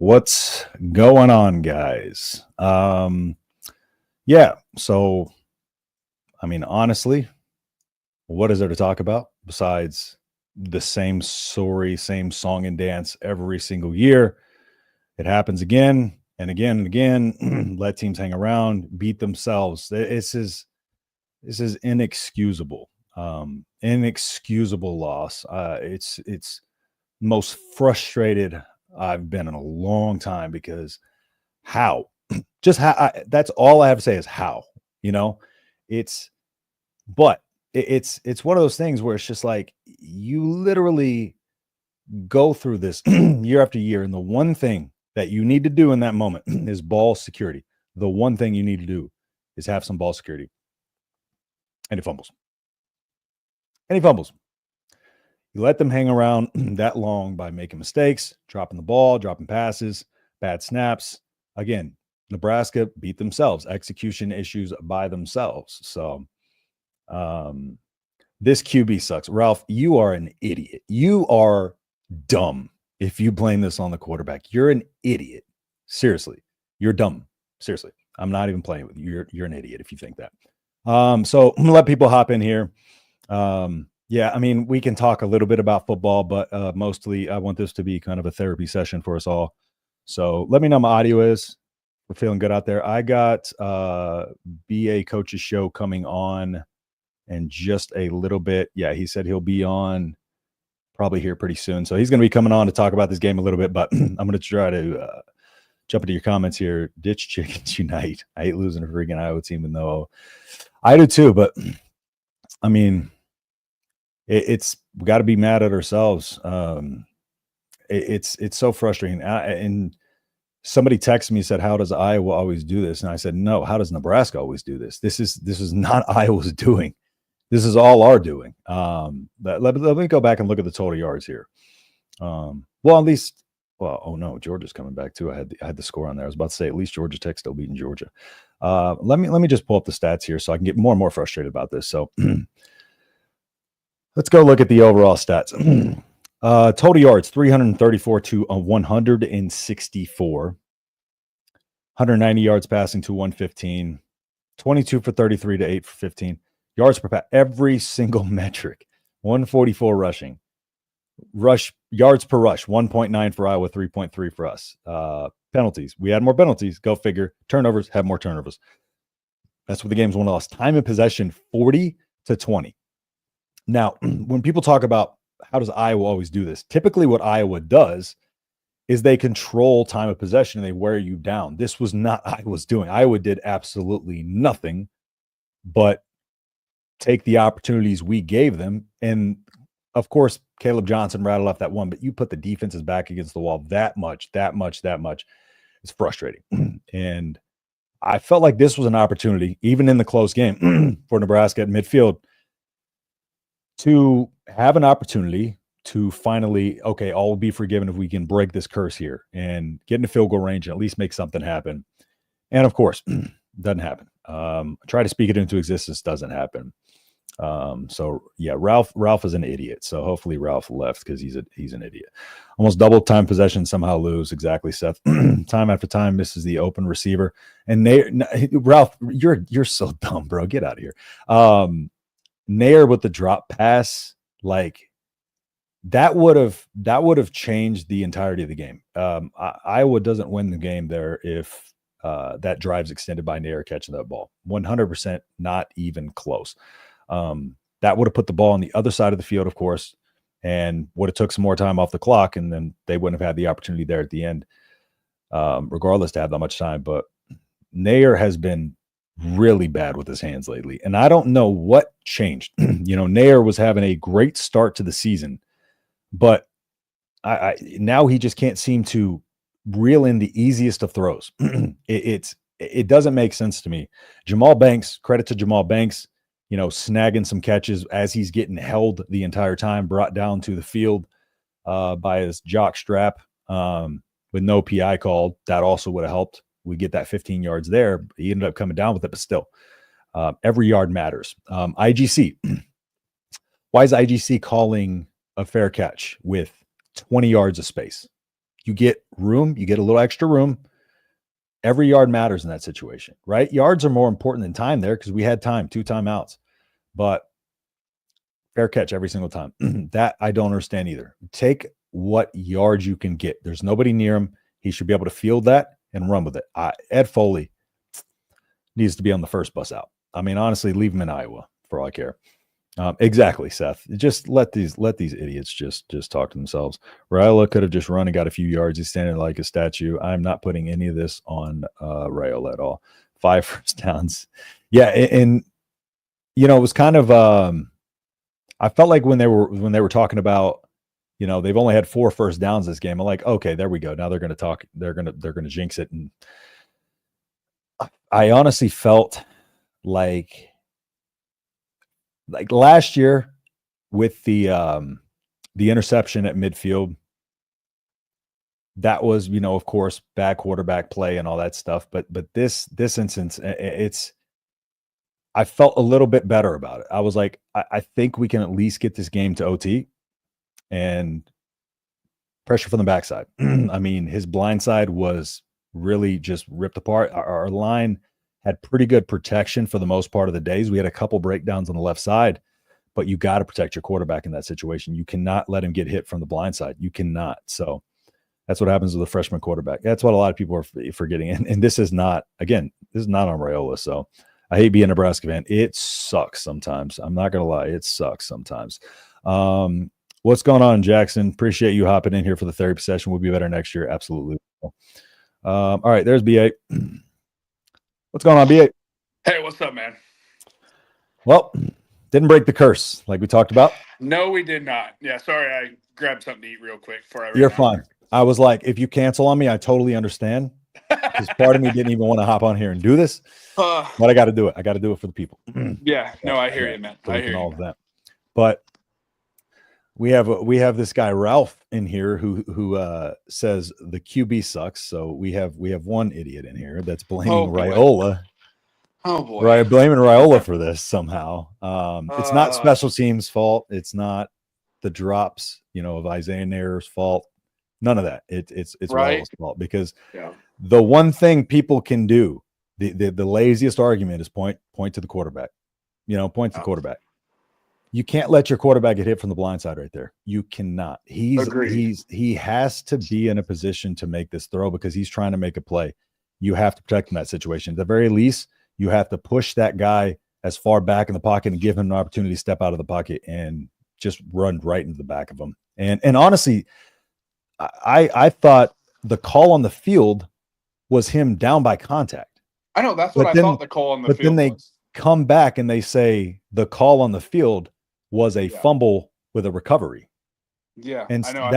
What's going on, guys? Yeah, so I mean, honestly, what is there to talk about besides the same story, same song and dance every single year? It happens again and again and again. Let teams hang around, beat themselves. This is inexcusable. Inexcusable loss. It's most frustrated I've been in a long time because how? Just how? That's all I have to say is how. You know, it's but it's one of those things where it's just like you literally go through this year after year, and the one thing that you need to do in that moment is ball security. The one thing you need to do is have some ball security, and he fumbles. And he fumbles. You let them hang around that long by making mistakes, dropping the ball, dropping passes, bad snaps. Again, Nebraska beat themselves, execution issues by themselves. So this QB sucks. Ralph, you are an idiot. You are dumb if you blame this on the quarterback. You're an idiot. Seriously, you're dumb. Seriously, I'm not even playing with you. You're an idiot if you think that. So I'm gonna let people hop in here. Yeah, I mean, we can talk a little bit about football, but mostly I want this to be kind of a therapy session for us all. So let me know my audio is. We're feeling good out there. I got BA Coach's show coming on in just a little bit. Yeah, he said he'll be on probably here pretty soon. So he's going to be coming on to talk about this game a little bit, but I'm going to try to jump into your comments here. Ditch Chickens Unite. I hate losing a freaking Iowa team, even though I do too, but I mean, it's we got to be mad at ourselves. It's so frustrating. And somebody texted me and said, "How does Iowa always do this?" And I said, "No. How does Nebraska always do this? This is not Iowa's doing. This is all our doing." Let me go back and look at the total yards here. Well, at least. Well, oh no, Georgia's coming back too. I had the score on there. I was about to say at least Georgia Tech still beating Georgia. Let me just pull up the stats here so I can get more and more frustrated about this. So. Let's go look at the overall stats. Total yards, 334 to 164. 190 yards passing to 115. 22 for 33 to 8 for 15. Yards per pass, every single metric. 144 rushing. Yards per rush, 1.9 for Iowa, 3.3 for us. Penalties, we had more penalties. Go figure. Turnovers, have more turnovers. That's what the game's won and lost. Time of possession, 40-20. Now, when people talk about how does Iowa always do this, typically what Iowa does is they control time of possession and they wear you down. This was not Iowa's doing. Iowa did absolutely nothing but take the opportunities we gave them. And, of course, Caleb Johnson rattled off that one, but you put the defenses back against the wall that much. It's frustrating. And I felt like this was an opportunity, even in the close game for Nebraska at midfield, to have an opportunity to finally, okay, all will be forgiven if we can break this curse here and get into field goal range and at least make something happen. And of course, doesn't happen. Try to speak it into existence, doesn't happen. So yeah, Ralph is an idiot. So hopefully Ralph left because he's an idiot. Almost double time possession, somehow lose. Exactly, Seth. Time after time misses the open receiver. And Ralph, you're so dumb, bro. Get out of here. Nair with the drop pass, like that would have changed the entirety of the game. Iowa doesn't win the game there if that drive's extended by Nair catching that ball. 100%, not even close. That would have put the ball on the other side of the field, of course, and would have took some more time off the clock, and then they wouldn't have had the opportunity there at the end, regardless to have that much time. But Nair has been really bad with his hands lately. And I don't know what changed. Nair was having a great start to the season, but now he just can't seem to reel in the easiest of throws. It doesn't make sense to me. Jamal Banks, credit to Jamal Banks, snagging some catches as he's getting held the entire time, brought down to the field by his jock strap with no PI called. That also would have helped. We get that 15 yards there. He ended up coming down with it, but still, every yard matters. IGC. Why is IGC calling a fair catch with 20 yards of space? you get room, you get a little extra room. Every yard matters in that situation, right? Yards are more important than time there because we had time, 2 timeouts, but fair catch every single time. That I don't understand either. Take what yards you can get. There's nobody near him. He should be able to field that and run with it. Ed Foley needs to be on the first bus out. I mean, honestly, leave him in Iowa for all I care. Exactly, Seth. Just let these idiots just talk to themselves. Rhule could have just run and got a few yards. He's standing like a statue. I'm not putting any of this on Rhule at all. 5 first downs. Yeah, and it was kind of I felt like when they were talking about, they've only had 4 first downs this game. I'm like, okay, there we go. Now they're going to talk. They're going to jinx it. And I honestly felt like last year with the interception at midfield, that was, of course, bad quarterback play and all that stuff. But this instance, I felt a little bit better about it. I was like, I think we can at least get this game to OT and pressure from the backside. I mean, his blind side was really just ripped apart. Our line had pretty good protection for the most part of the days. We had a couple breakdowns on the left side, but you got to protect your quarterback in that situation. You cannot let him get hit from the blind side. You cannot. So that's what happens with a freshman quarterback. That's what a lot of people are forgetting. And this is not on Rhule. So I hate being a Nebraska fan. It sucks sometimes. I'm not going to lie. It sucks sometimes. What's going on, Jackson? Appreciate you hopping in here for the therapy session. We'll be better next year. Absolutely. All right, there's B8. What's going on, B8? Hey, what's up, man? Well, didn't break the curse like we talked about. No, we did not. Yeah, sorry, I grabbed something to eat real quick before I. You're fine. I was like, if you cancel on me, I totally understand. Because part of me didn't even want to hop on here and do this, but I got to do it. I got to do it for the people. Yeah, no, I hear you, man. I hear all of that. But we have this guy Ralph in here who says the QB sucks. So we have one idiot in here that's blaming Rhule. Oh boy, right? Blaming Rhule for this somehow. It's not special teams' fault. It's not the drops, of Isaiah Nair's fault. None of that. It's right. Rhule's fault because the one thing people can do, the laziest argument is point to the quarterback. Point to the quarterback. You can't let your quarterback get hit from the blind side right there. You cannot. He has to be in a position to make this throw because he's trying to make a play. You have to protect him in that situation. At the very least, you have to push that guy as far back in the pocket and give him an opportunity to step out of the pocket and just run right into the back of him. And honestly, I thought the call on the field was him down by contact. I know that's what I thought the call on the field was. But then they come back and they say the call on the field was a fumble with a recovery. Yeah, and I know.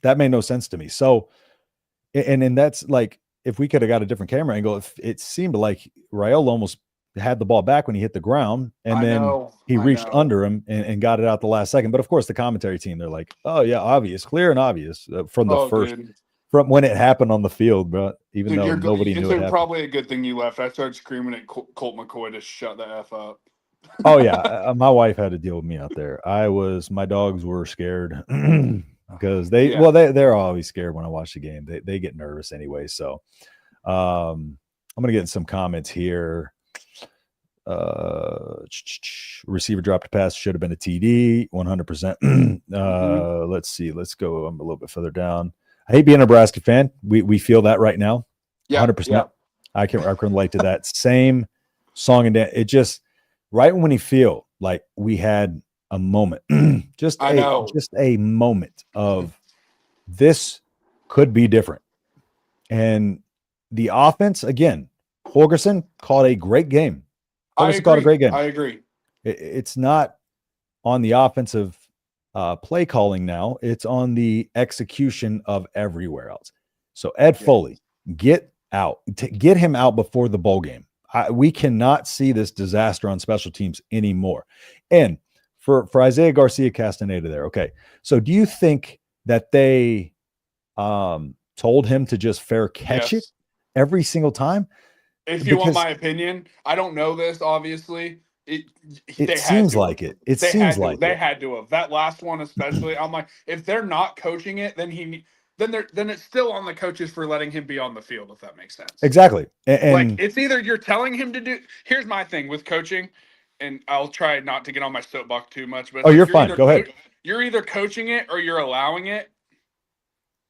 That made no sense to me. So, and that's like if we could have got a different camera angle, it seemed like Rhule almost had the ball back when he hit the ground, and then he reached under him and got it out the last second. But of course, the commentary team, they're like, "Oh yeah, obvious, clear and obvious from the first." Dude. From when it happened on the field, bro, even though nobody knew it happened. Probably a good thing you left. I started screaming at Colt McCoy to shut the F up. Oh yeah, my wife had to deal with me out there. My dogs were scared because they're always scared when I watch the game. They get nervous anyway. So I'm gonna get some comments here. Receiver dropped a pass, should have been a TD, 100%. Let's see. Let's go. I'm a little bit further down. I hate being a Nebraska fan. We feel that right now. 100%. Yeah. I can relate to that. Same song and dance. It just right when you feel like we had a moment, just a moment of this could be different. And the offense, again, Holgorsen called a great game. Holgorsen called a great game. I agree. It's not on the offensive play calling now. It's on the execution of everywhere else. So Ed Foley, get him out before the bowl game. We cannot see this disaster on special teams anymore. And for Isaiah Garcia Castaneda there, okay. So do you think that they told him to just fair catch it every single time? If you want my opinion, I don't know this, obviously. It seems like it. They had to have. That last one especially, I'm like, if they're not coaching it, then then it's still on the coaches for letting him be on the field, if that makes sense. Exactly. And like, it's either you're telling him to do. Here's my thing with coaching, and I'll try not to get on my soapbox too much. But you're fine. Go ahead. You're either coaching it or you're allowing it,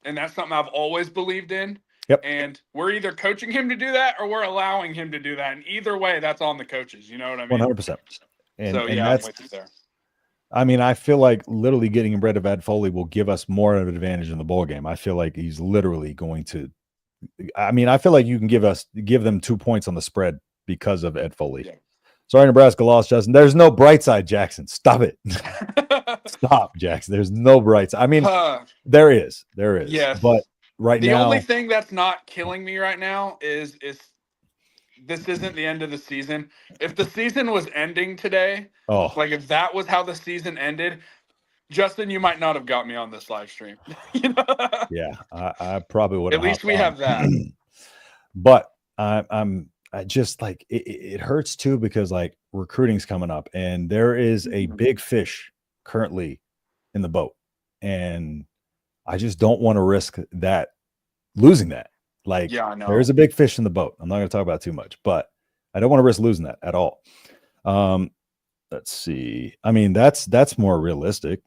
and that's something I've always believed in. Yep. And we're either coaching him to do that or we're allowing him to do that. And either way, that's on the coaches. You know what I mean? 100%. And that's, I'm with you there. I mean, I feel like literally getting rid of Ed Foley will give us more of an advantage in the bowl game. I feel like he's literally going to. I mean, I feel like you can give them 2 points on the spread because of Ed Foley. Yeah. Sorry, Nebraska lost, Justin. There's no bright side, Jackson. Stop it. Stop, Jackson. There's no bright side. I mean, there is. Yes. But now, the only thing that's not killing me right now is this isn't the end of the season. If the season was ending today, like if that was how the season ended, Justin, you might not have got me on this live stream. You know? Yeah, I probably would. At least we have that. But I just like it hurts too because like recruiting's coming up and there is a big fish currently in the boat, and I just don't want to risk losing that. Like, yeah, I know. There's a big fish in the boat. I'm not going to talk about it too much, but I don't want to risk losing that at all. Let's see. I mean, that's more realistic.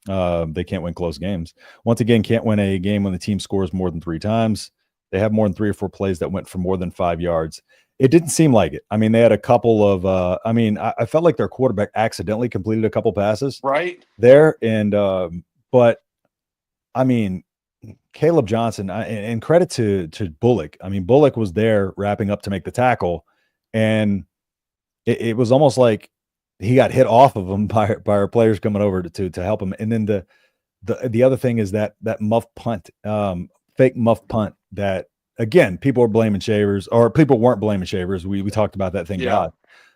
They can't win close games. Once again, can't win a game when the team scores more than 3 times. They have more than 3 or 4 plays that went for more than 5 yards. It didn't seem like it. I mean, they had a couple of I felt like their quarterback accidentally completed a couple passes right there. And but I mean, Caleb Johnson, and credit to Bullock. I mean, Bullock was there wrapping up to make the tackle, and it was almost like he got hit off of him by our players coming over to help him. And then the other thing is that muff punt, fake muff punt that, again, people are blaming Shavers, or people weren't blaming Shavers. We talked about that, thank God.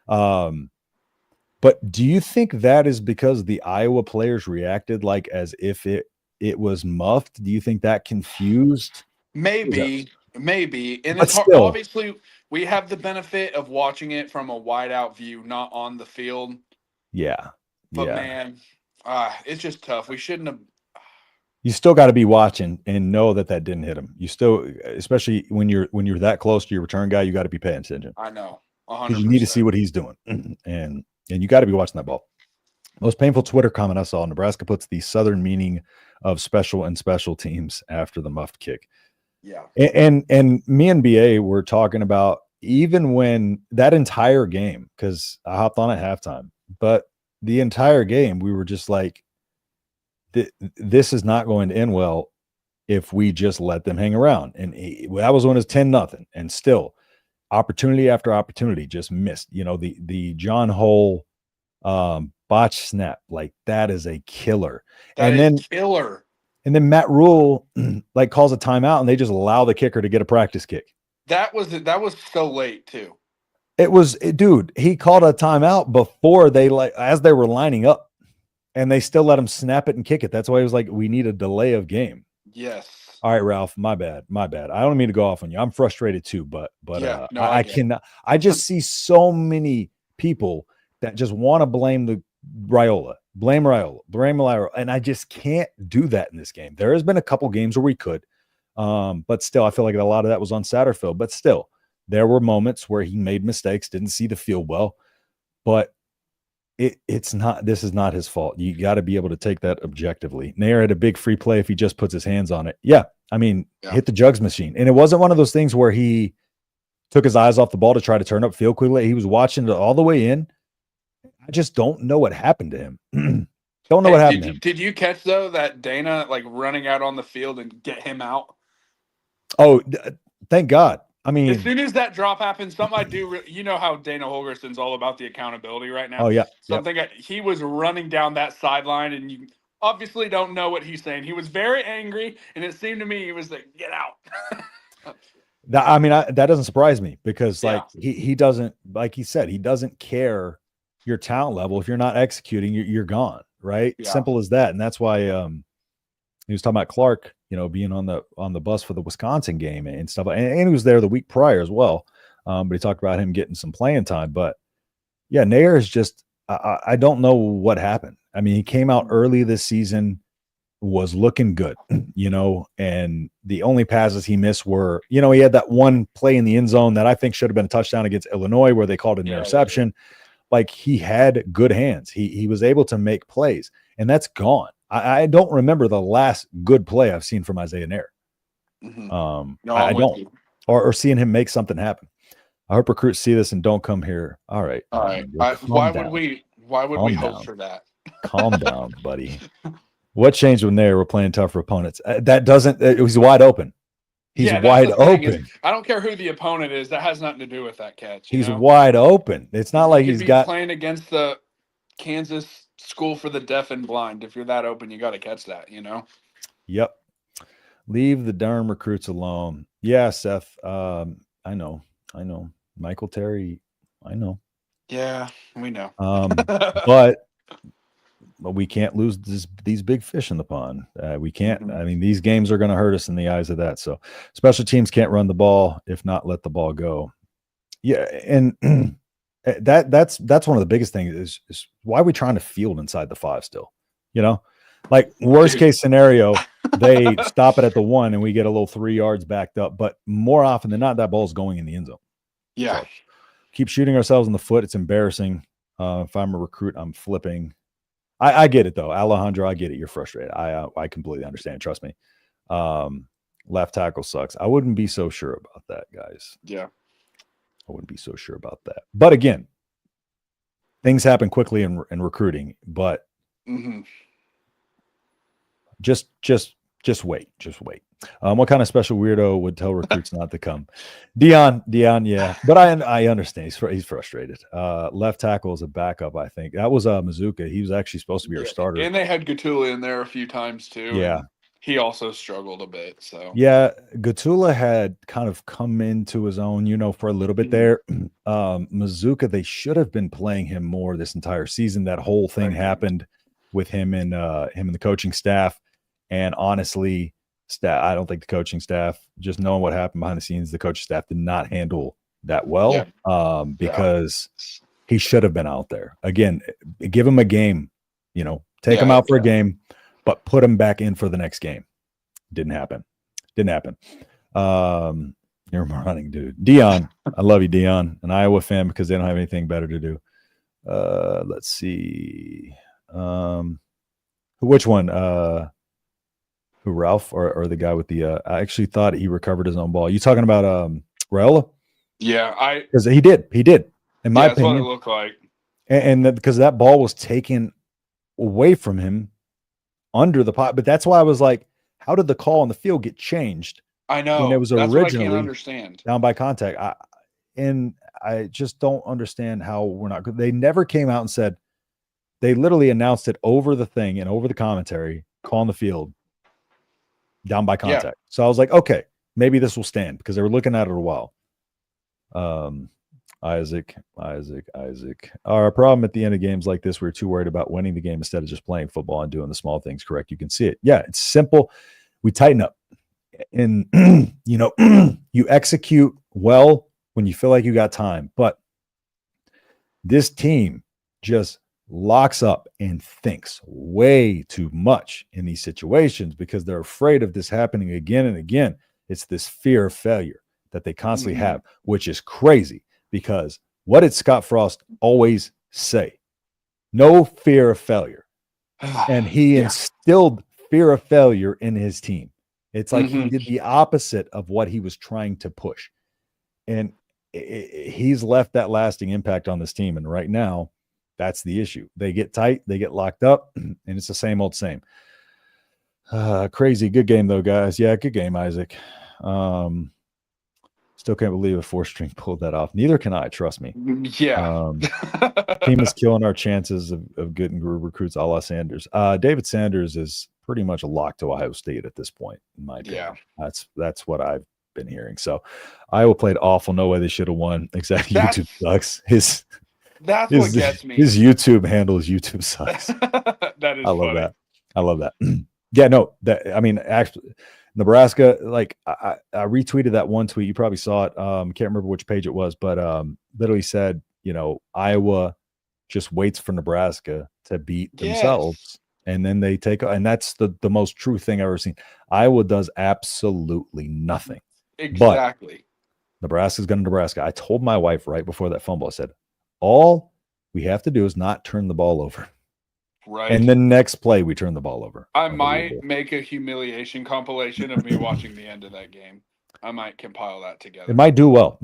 But do you think that is because the Iowa players reacted like as if it was muffed? Do you think that confused? Maybe. And but it's still, obviously we have the benefit of watching it from a wide out view, not on the field. Yeah. But man, it's just tough. We shouldn't have. You still got to be watching and know that didn't hit him. You still, especially when you're that close to your return guy, you got to be paying attention. I know. 100%. You need to see what he's doing, and you got to be watching that ball. Most painful Twitter comment I saw: Nebraska puts the Southern meaning of special and special teams after the muffed kick. Yeah. And me and BA were talking about even when that entire game, because I hopped on at halftime, but the entire game we were just like, this is not going to end well if we just let them hang around. And that was when it was 10-0, and still opportunity after opportunity just missed. You know, the John Hole botch snap, like that is a killer. Killer. And then Matt Rhule like calls a timeout, and they just allow the kicker to get a practice kick. That was so late too. It was, dude, he called a timeout before as they were lining up, and they still let him snap it and kick it. That's why he was like, we need a delay of game. Yes. All right, Ralph, my bad. I don't mean to go off on you. I'm frustrated too, but yeah, I cannot. I just see so many people that just want to blame Rhule, and I just can't do that in this game. There has been a couple games where we could, but still, I feel like a lot of that was on Satterfield. But still, there were moments where he made mistakes, didn't see the field well, but it's not. This is not his fault. You got to be able to take that objectively. Nair had a big free play if he just puts his hands on it. Yeah, I mean, hit the jugs machine, and it wasn't one of those things where he took his eyes off the ball to try to turn up field quickly. He was watching it all the way in. I just don't know what happened to him. Don't know what happened to him. Did you catch, though, that Dana, like, running out on the field and get him out? Oh, thank God. I mean, as soon as that drop happened, something I do, you know how Dana Holgorsen's all about the accountability right now. Oh, yeah. He was running down that sideline, and you obviously don't know what he's saying. He was very angry, and it seemed to me he was like, get out. That doesn't surprise me because, like, he doesn't, like he said, he doesn't care your talent level. If you're not executing, you're gone, right? Yeah. Simple as that. And that's why he was talking about Clark, you know, being on the bus for the Wisconsin game and stuff. And he was there the week prior as well. But he talked about him getting some playing time. But yeah, Nair is just, I don't know what happened. I mean, he came out early this season was looking good, and the only passes he missed were, he had that one play in the end zone that I think should have been a touchdown against Illinois where they called it an interception. Like, he had good hands. He was able to make plays, and that's gone. I don't remember the last good play I've seen from Isaiah Nair. No, I don't, or seeing him make something happen. I hope recruits see this and don't come here. All right. Why would we hope for that? Calm down, buddy. What changed when they were playing tougher opponents? It was wide open. He's wide open. I don't care who the opponent is. That has nothing to do with that catch. He's wide open. It's not like he's playing against the Kansas School for the Deaf and Blind. If you're that open, you got to catch that, Yep. Leave the darn recruits alone. Yeah, Seth. I know. Michael Terry, I know. Yeah, we know. But we can't lose these big fish in the pond. We can't. I mean, these games are going to hurt us in the eyes of that. So special teams can't run the ball, if not let the ball go. Yeah, and that's one of the biggest things is why are we trying to field inside the 5 still? Like, worst case scenario, they stop it at the 1 and we get a little 3 yards backed up. But more often than not, that ball's going in the end zone. Yeah. So keep shooting ourselves in the foot. It's embarrassing. If I'm a recruit, I'm flipping. I get it though, Alejandro. I get it. You're frustrated. I completely understand. Trust me. Left tackle sucks. I wouldn't be so sure about that, guys. Yeah, I wouldn't be so sure about that. But again, things happen quickly in recruiting. But just wait. Just wait. What kind of special weirdo would tell recruits not to come? Dion, yeah. But I understand. He's frustrated. Left tackle is a backup, I think. That was Mazuka. He was actually supposed to be our starter. And they had Gatula in there a few times too. Yeah. He also struggled a bit. So yeah, Gatula had kind of come into his own, for a little bit there. Mazuka, they should have been playing him more this entire season. That whole thing happened with him and the coaching staff. And honestly, I don't think the coaching staff, just knowing what happened behind the scenes, the coaching staff did not handle that well. Because he should have been out there. Again, give him a game, take him out for a game, but put him back in for the next game. Didn't happen. You're a moronic dude. Dion, I love you, Dion, an Iowa fan because they don't have anything better to do. Let's see. Which one? Who, Ralph or the guy with the I actually thought he recovered his own ball. You talking about Rhule? Yeah, because he did. In my opinion, that's what it looked like. And because that ball was taken away from him under the pot. But that's why I was like, how did the call on the field get changed? I know. When it was that's originally what I can't understand. Down by contact. I just don't understand how we're not good. They never came out and said, they literally announced it over the thing and over the commentary, call on the field, down by contact. Yeah. So I was like, okay, maybe this will stand because they were looking at it a while. Isaac. Our problem at the end of games like this, we're too worried about winning the game instead of just playing football and doing the small things correct. You can see it. Yeah, it's simple. We tighten up. And, you execute well when you feel like you got time. But this team just locks up and thinks way too much in these situations because they're afraid of this happening again and again. It's this fear of failure that they constantly have, which is crazy because what did Scott Frost always say? No fear of failure. And he instilled fear of failure in his team. It's like he did the opposite of what he was trying to push. And he's left that lasting impact on this team. And right now, that's the issue. They get tight, they get locked up, and it's the same old same. Crazy. Good game, though, guys. Yeah, good game, Isaac. Still can't believe a 4-string pulled that off. Neither can I, trust me. Yeah. Team is killing our chances of getting recruits a la Sanders. David Sanders is pretty much a lock to Ohio State at this point, in my opinion. Yeah. That's what I've been hearing. So Iowa played awful. No way they should have won. Exactly. YouTube sucks. That's what gets me. His YouTube handle is YouTube sucks. That is funny. I love that. Yeah, no, actually, Nebraska, like I retweeted that one tweet. You probably saw it. Can't remember which page it was, but literally said, Iowa just waits for Nebraska to beat themselves and then they take, and that's the most true thing I've ever seen. Iowa does absolutely nothing. Exactly. But Nebraska's going to Nebraska. I told my wife right before that fumble, I said, all we have to do is not turn the ball over. Right. And the next play, we turn the ball over. I might make a humiliation compilation of me watching the end of that game. I might compile that together. It might do well.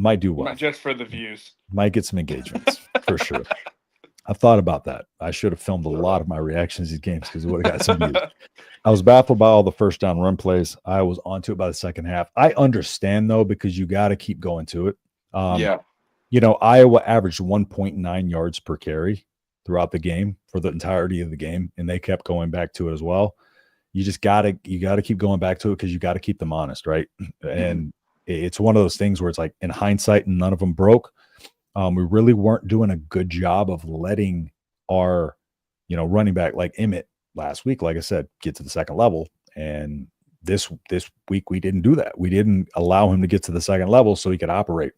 Just for the views. Might get some engagements for sure. I've thought about that. I should have filmed a lot of my reactions to these games because it would have got some views. I was baffled by all the first down run plays. I was onto it by the second half. I understand, though, because you got to keep going to it. Iowa averaged 1.9 yards per carry throughout the game for the entirety of the game, and they kept going back to it as well. You just got to keep going back to it because you got to keep them honest, right? And it's one of those things where it's like, in hindsight, none of them broke. We really weren't doing a good job of letting our, running back like Emmett last week, like I said, get to the second level. And this week we didn't do that. We didn't allow him to get to the second level so he could operate.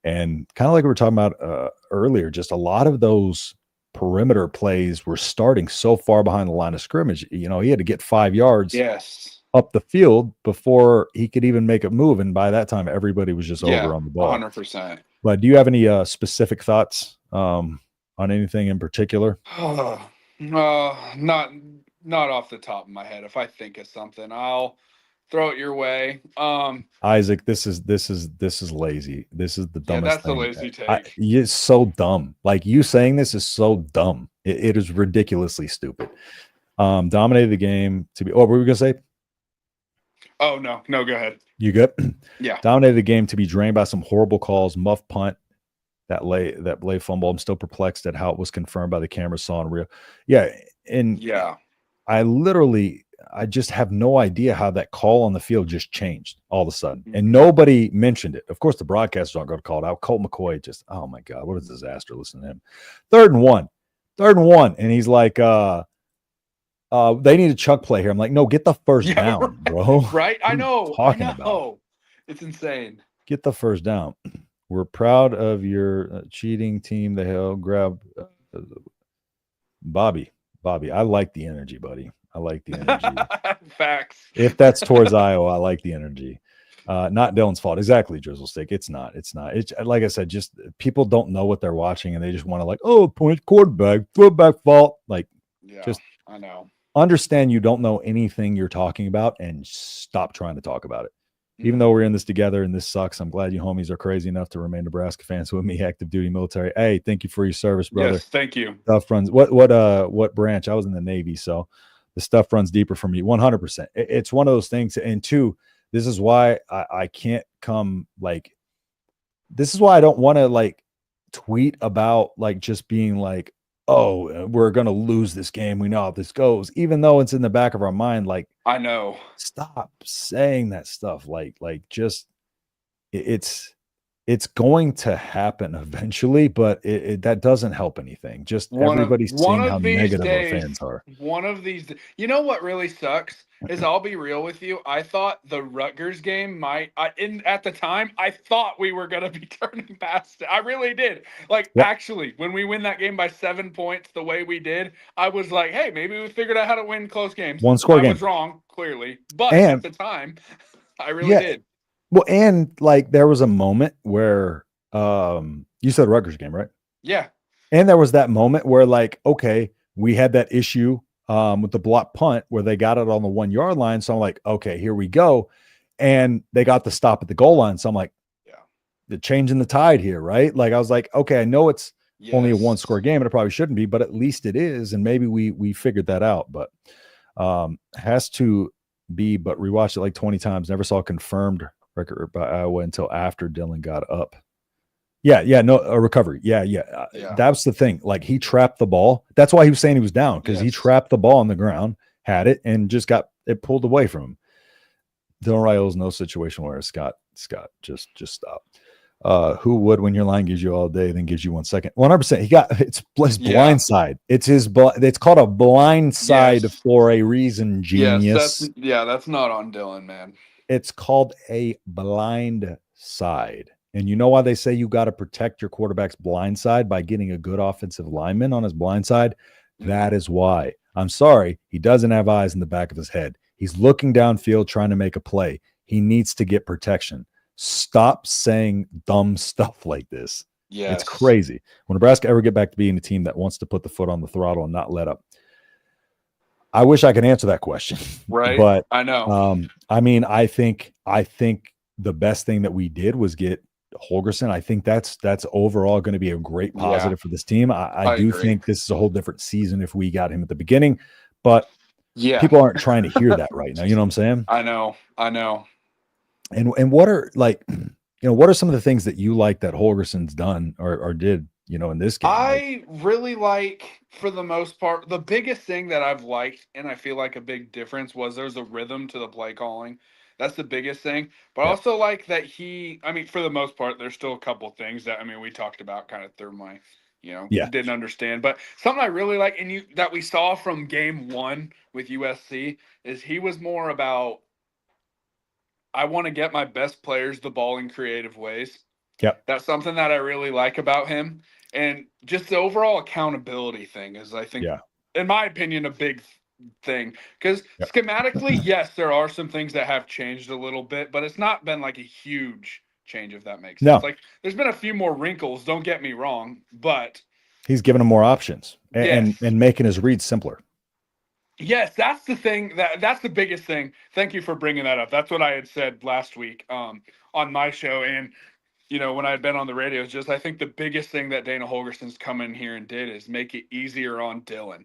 And kind of like we were talking about earlier, just a lot of those perimeter plays were starting so far behind the line of scrimmage. He had to get 5 yards up the field before he could even make a move. And by that time, everybody was just over on the ball. 100%. But do you have any specific thoughts on anything in particular? Not off the top of my head. If I think of something, I'll throw it your way. Isaac, this is lazy. This is the dumbest thing. That's a lazy take. It's so dumb. Like, you saying this is so dumb. It is ridiculously stupid. Dominated the game to be. Oh, what were we gonna say? Oh no, go ahead. You good? Yeah. Dominated the game to be drained by some horrible calls, muff punt, that lay fumble. I'm still perplexed at how it was confirmed by the camera saw in real. Yeah, and I just have no idea how that call on the field just changed all of a sudden, and nobody mentioned it. Of course, the broadcasters aren't going to call it out. Colt McCoy just, oh my God, what a disaster! Listen to him. Third and one, and he's like, they need a chuck play here. I'm like, no, get the first down, bro. Right? I know. About? It's insane. Get the first down. We're proud of your cheating team. The hell, grab Bobby. I like the energy, buddy. I like the energy. Facts. If that's towards Iowa, I like the energy. Not Dylan's fault. Exactly, Drizzle Stick. It's not. It's like I said, just people don't know what they're watching and they just want to point quarterback, throwback fault. I know. Understand you don't know anything you're talking about and stop trying to talk about it. Even though we're in this together and this sucks, I'm glad you homies are crazy enough to remain Nebraska fans with me, active duty military. Hey, thank you for your service, brother. Yes, thank you. Stuff runs. What branch? I was in the Navy, so the stuff runs deeper for me. 100%. It's one of those things. And two, this is why I can't come this is why I don't want to tweet about just being oh, we're going to lose this game. We know how this goes, even though it's in the back of our mind. I know. Stop saying that stuff. It's going to happen eventually, but that doesn't help anything. Just everybody's seeing how negative our fans are. One of these, you know what really sucks is, I'll be real with you. I thought the Rutgers game at the time, I thought we were going to be turning past it. I really did. Actually, when we win that game by 7 points the way we did, I was like, hey, maybe we figured out how to win close games. One score game. I was wrong, clearly. But at the time, I really did. Well, and there was a moment where you said Rutgers game, right? Yeah. And there was that moment where okay, we had that issue with the block punt where they got it on the 1 yard line. So I'm like, okay, here we go. And they got the stop at the goal line. So I'm like, the changing the tide here, right? I was like, okay, I know it's only a 1 score game and it probably shouldn't be, but at least it is. And maybe we figured that out, but has to be, but rewatched it 20 times. Never saw a confirmed record by Iowa until after Dylan got up. A recovery. That's the thing. He trapped the ball. That's why he was saying he was down, because he trapped the ball on the ground, had it, and just got it pulled away from him. Dylan Raio's no situation where Scott, just stop. Who would, when your line gives you all day, then gives you 1 second? 100%. It's his blind side. It's it's called a blind side for a reason, genius. Yes, that's not on Dylan, man. It's called a blind side. And you know why they say you got to protect your quarterback's blind side by getting a good offensive lineman on his blind side? That is why. I'm sorry, he doesn't have eyes in the back of his head. He's looking downfield trying to make a play. He needs to get protection. Stop saying dumb stuff like this. Yes. It's crazy. When Nebraska ever get back to being a team that wants to put the foot on the throttle and not let up, I wish I could answer that question. Right. But I know. I mean, I think the best thing that we did was get Holgorsen. I think that's overall going to be a great positive for this team. I do think this is a whole different season if we got him at the beginning, but people aren't trying to hear that right now. You know what I'm saying? I know. And what are what are some of the things that you like that Holgorsen's done or did, in this game? I really like, for the most part, the biggest thing that I've liked, and I feel like a big difference, was there's a rhythm to the play calling. That's the biggest thing. But I also like that for the most part, there's still a couple things that, we talked about kind of through my, didn't understand. But something I really like, and that we saw from game 1 with USC, is he was more about, I want to get my best players the ball in creative ways. Yep. That's something that I really like about him. And just the overall accountability thing is, I think, in my opinion, a big thing. Because schematically, yes, there are some things that have changed a little bit, but it's not been like a huge change, if that makes sense. Like, there's been a few more wrinkles, don't get me wrong, but he's giving him more options and making his reads simpler. Yes, that's the thing. That's the biggest thing. Thank you for bringing that up. That's what I had said last week on my show. And, when I had been on the radio, it's just, I think the biggest thing that Dana Holgorsen's come in here and did is make it easier on Dylan.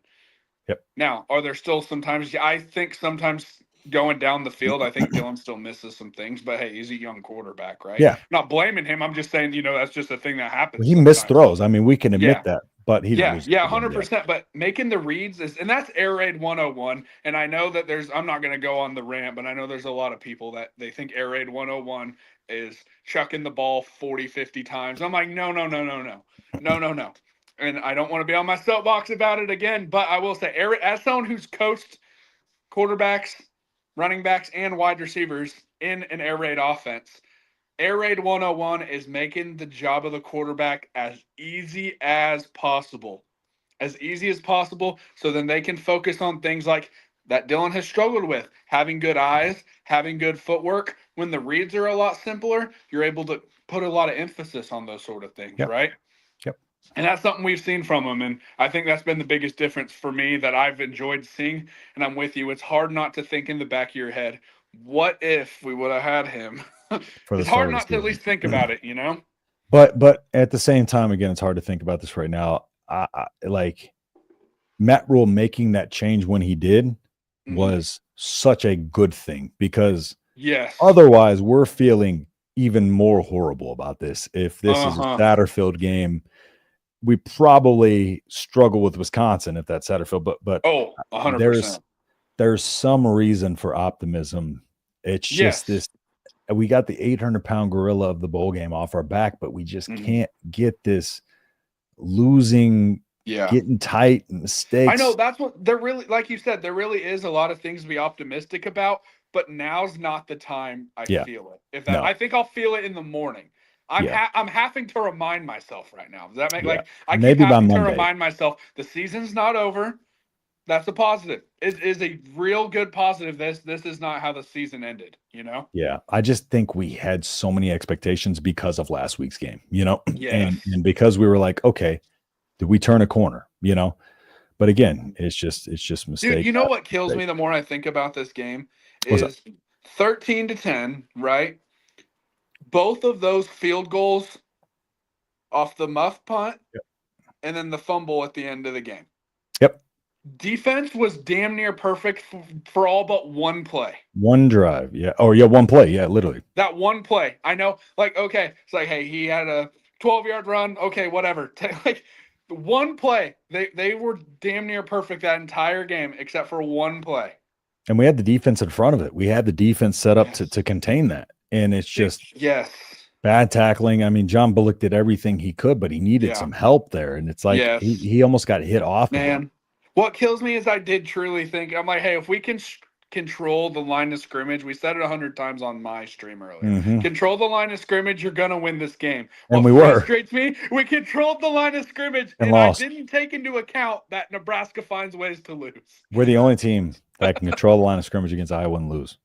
Yep. Now, are there still sometimes, I think sometimes going down the field, I think Dylan still misses some things, but hey, he's a young quarterback, right? Yeah. I'm not blaming him. I'm just saying, that's just a thing that happens. He missed throws. I mean, we can admit that. But he 100%. But making the reads and that's Air Raid 101. And I know that I'm not going to go on the rant, but I know there's a lot of people that they think Air Raid 101 is chucking the ball 40, 50 times. I'm like, no. And I don't want to be on my soapbox about it again, but I will say, as someone who's coached quarterbacks, running backs, and wide receivers in an Air Raid offense, Air Raid 101 is making the job of the quarterback as easy as possible. As easy as possible, so then they can focus on things like that Dylan has struggled with, having good eyes, having good footwork. When the reads are a lot simpler, you're able to put a lot of emphasis on those sort of things, right? Yep. And that's something we've seen from him, and I think that's been the biggest difference for me that I've enjoyed seeing, and I'm with you. It's hard not to think in the back of your head, what if we would have had him? It's hard not to at least think about it, But at the same time, again, it's hard to think about this right now. I like Matt Rhule making that change when he did was such a good thing, because otherwise we're feeling even more horrible about this. If this is a Satterfield game, we probably struggle with Wisconsin if that's Satterfield. But 100%. There's some reason for optimism. It's just this. We got the 800-pound gorilla of the bowl game off our back, but we just can't get this losing, getting tight, mistakes. I know that's what they're really, like you said, there really is a lot of things to be optimistic about, but now's not the time I feel it. I think I'll feel it in the morning. I'm having to remind myself right now. Does that make I keep having to remind myself the season's not over. That's a positive. It is a real good positive. This is not how the season ended, Yeah. I just think we had so many expectations because of last week's game, and because we were like, okay, did we turn a corner, But again, it's just mistakes. Dude, you know what kills me the more I think about this game is 13-10, right? Both of those field goals off the muff punt and then the fumble at the end of the game. Yep. Defense was damn near perfect for all but one play. One drive, one play, literally. That one play. I know, okay, it's like, hey, he had a 12-yard run, okay, whatever. One play. They were damn near perfect that entire game except for one play. And we had the defense in front of it. We had the defense set up to contain that. And it's just bad tackling. I mean, John Bullock did everything he could, but he needed some help there. And it's like he almost got hit off. Man. What kills me is I did truly think, I'm like, hey, if we can control the line of scrimmage. We said it 100 times on my stream earlier. Control the line of scrimmage, you're going to win this game. And what frustrates me, we controlled the line of scrimmage, and lost. I didn't take into account that Nebraska finds ways to lose. We're the only team that can control the line of scrimmage against Iowa and lose.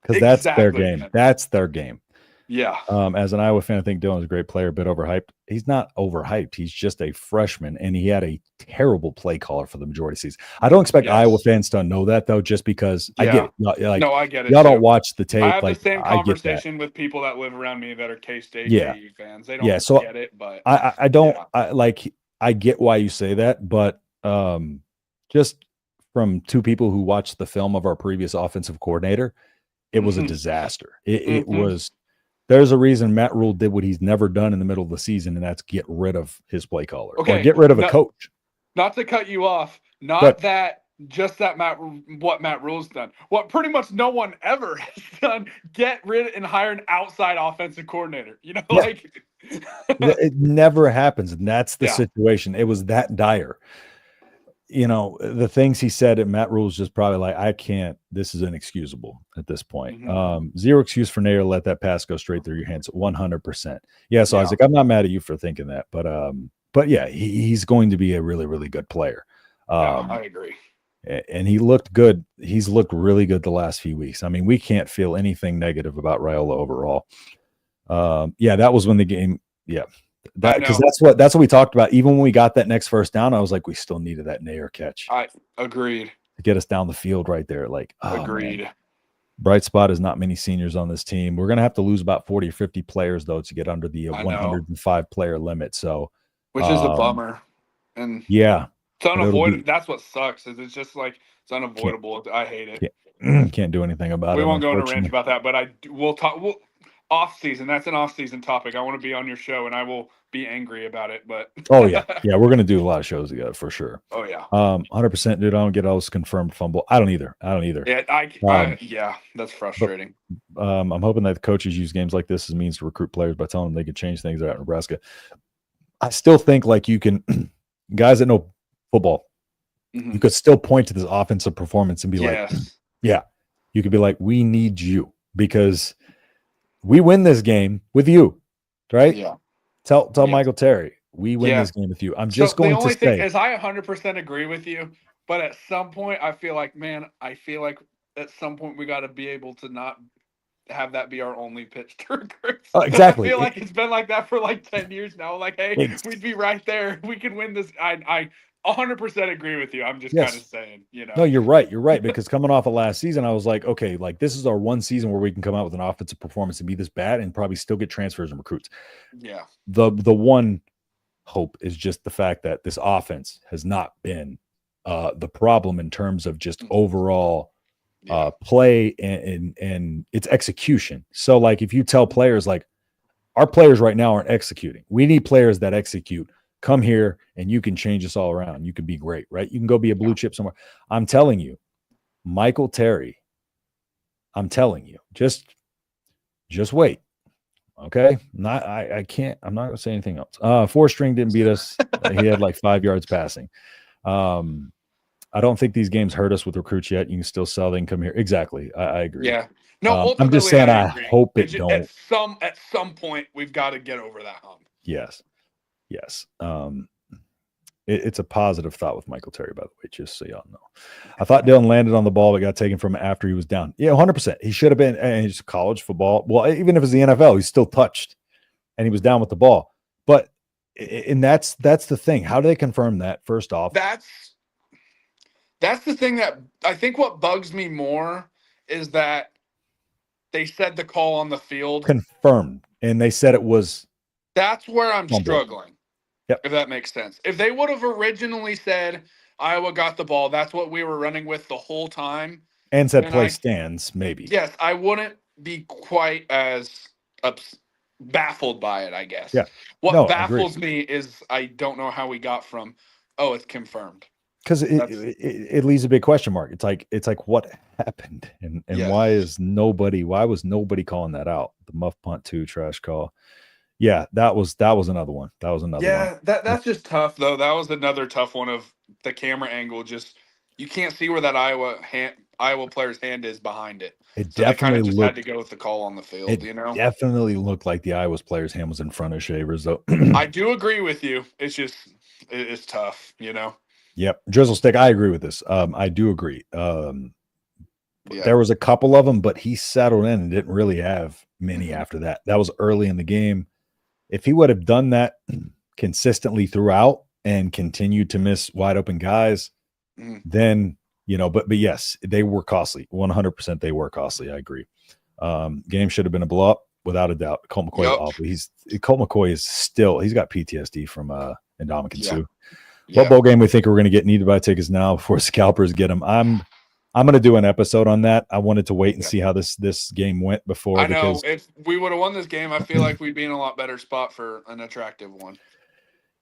Because that's their game. Man. That's their game. Yeah. As an Iowa fan, I think Dylan's a great player, a bit overhyped. He's not overhyped. He's just a freshman, and he had a terrible play caller for the majority of the season. I don't expect Iowa fans to know that, though, just because I get it. Like, no, I get it. Y'all don't watch the tape. I have the same conversation with people that live around me that are K-State KU fans. They don't get it, but I don't I get why you say that, but just from two people who watched the film of our previous offensive coordinator, it was a disaster. It was. There's a reason Matt Rhule did what he's never done in the middle of the season, and that's get rid of his play caller. Okay, or get rid of a coach. Not to cut you off, just that what Matt Rhule's done. What pretty much no one ever has done, get rid and hire an outside offensive coordinator. You know, it never happens, and that's the situation. It was that dire. You know, the things he said at Matt Rhule's just probably like, I can't, this is inexcusable at this point. Zero excuse for Nair to let that pass go straight through your hands 100%. Yeah. So Isaac, I'm not mad at you for thinking that, but yeah, he's going to be a really, really good player. I agree. And he looked good. He's looked really good the last few weeks. I mean, we can't feel anything negative about Rhule overall. That was when the game, because that's what we talked about. Even when we got that next first down, I was like, we still needed that Nair catch. I agreed to get us down the field right there. Like, agreed. Man. Bright spot is not many seniors on this team. We're gonna have to lose about 40 or 50 players though to get under the 105 player limit. So, which is a bummer. And it's unavoidable. That's what sucks. Is it's just like it's unavoidable. I hate it. Can't do anything about it. We won't go into range about that, but we'll talk. Off season. That's an off season topic. I want to be on your show, and I will be angry about it. But we're gonna do a lot of shows together for sure. 100%, dude. I don't get all this confirmed fumble. I don't either. Yeah, that's frustrating. But, I'm hoping that the coaches use games like this as means to recruit players by telling them they can change things out in Nebraska. I still think like you can, guys that know football, you could still point to this offensive performance and be like, you could be like, we need you because we win this game with you, right? Yeah. Tell Michael Terry, we win this game with you. I'm just going to say. The only thing is I 100% agree with you, but at some point I feel like at some point we got to be able to not have that be our only pitch to recruit. Exactly. I feel like it's been like that for like 10 years now. Like, hey, we'd be right there. We can win this. I 100% agree with you. I'm just kind of saying, No, you're right. You're right. Because coming off of last season, I was like, okay, like this is our one season where we can come out with an offensive performance and be this bad and probably still get transfers and recruits. Yeah. The one hope is just the fact that this offense has not been the problem in terms of just overall play and its execution. So like if you tell players like our players right now aren't executing, we need players that execute. Come here and you can change us all around. You can be great, right? You can go be a blue chip somewhere. I'm telling you, Michael Terry, I'm telling you, just wait. Okay. I'm not going to say anything else. Four string didn't beat us. He had like 5 yards passing. I don't think these games hurt us with recruits yet. You can still sell. They can come here. Exactly. I agree. Yeah. No, I'm just saying I hope it don't. At some point, we've got to get over that hump. Yes. It's a positive thought with Michael Terry, by the way, just so y'all know. I thought Dylan landed on the ball but got taken from him after he was down. Yeah, 100%. He should have been. And he's college football. Well, even if it's the NFL, he's still touched, and he was down with the ball. But and that's the thing. How do they confirm that? First off, that's the thing that I think what bugs me more is that they said the call on the field confirmed, and they said it was. That's where I'm fumble. Struggling. Yep. If that makes sense. If they would have originally said Iowa got the ball, that's what we were running with the whole time. And said play stands, maybe. Yes, I wouldn't be quite as baffled by it, I guess. Yeah. What baffles me is I don't know how we got from, it's confirmed. Because it leaves a big question mark. It's like what happened? And why was nobody calling that out? The muff punt 2 trash call. Yeah, that was another one. That was another one. Yeah, that's just tough though. That was another tough one of the camera angle. Just you can't see where that Iowa Iowa player's hand is behind it. It So they kind definitely of just looked, had to go with the call on the field, it you know? definitely looked like the Iowa player's hand was in front of Shavers, though. I do agree with you. It's just, it's tough, you know? Yep. Drizzle Stick, I agree with this. I do agree. Yeah. There was a couple of them, but he settled in and didn't really have many after that. That was early in the game. If he would have done that consistently throughout and continued to miss wide open guys, then, you know, but yes, they were costly. 100% they were costly. I agree. Game should have been a blow up without a doubt. Colt McCoy is awful. Colt McCoy is still, he's got PTSD from Indomitian Sioux. What bowl game we think we're going to get needed by tickets now before scalpers get them? I'm going to do an episode on that. I wanted to wait and see how this game went before. I know if we would have won this game, I feel like we'd be in a lot better spot for an attractive one.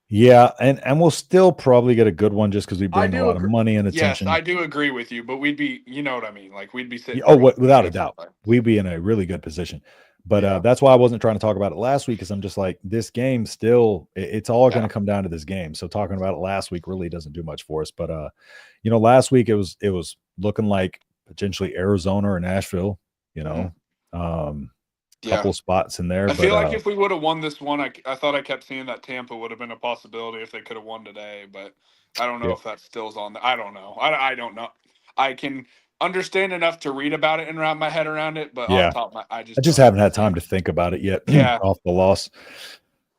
Yeah, and we'll still probably get a good one just because we bring a lot of money and attention. Yes, I do agree with you, but we'd be, you know what I mean? Like we'd be sitting. Without a doubt, we'd be in a really good position. But that's why I wasn't trying to talk about it last week, because I'm just like, this game still, it's all going to come down to this game. So talking about it last week really doesn't do much for us. But you know, last week it was looking like potentially Arizona or Nashville. You know, couple spots in there. I feel like if we would have won this one, I thought I kept seeing that Tampa would have been a possibility if they could have won today. But I don't know if that still's on. I don't know. I don't know. I can understand enough to read about it and wrap my head around it, but off the top of I just haven't had time to think about it yet. Off the loss,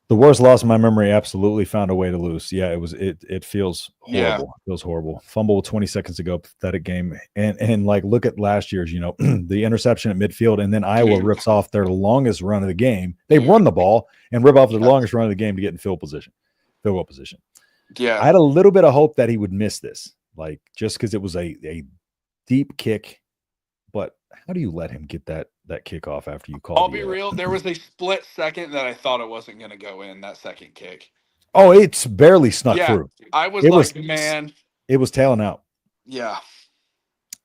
the worst loss in my memory, absolutely found a way to lose. It feels horrible. It feels horrible. Fumble with 20 seconds to go, pathetic game. And like, look at last year's, you know, the interception at midfield, and then Iowa rips off their longest run of the game. They run the ball and rip off their longest run of the game to get in field goal position. Yeah. I had a little bit of hope that he would miss this, like, just because it was a deep kick. But how do you let him get that kickoff after you call? I'll be real. There was a split second that I thought it wasn't going to go in, that second kick. Oh, it's barely snuck through. I was man. It was tailing out. Yeah.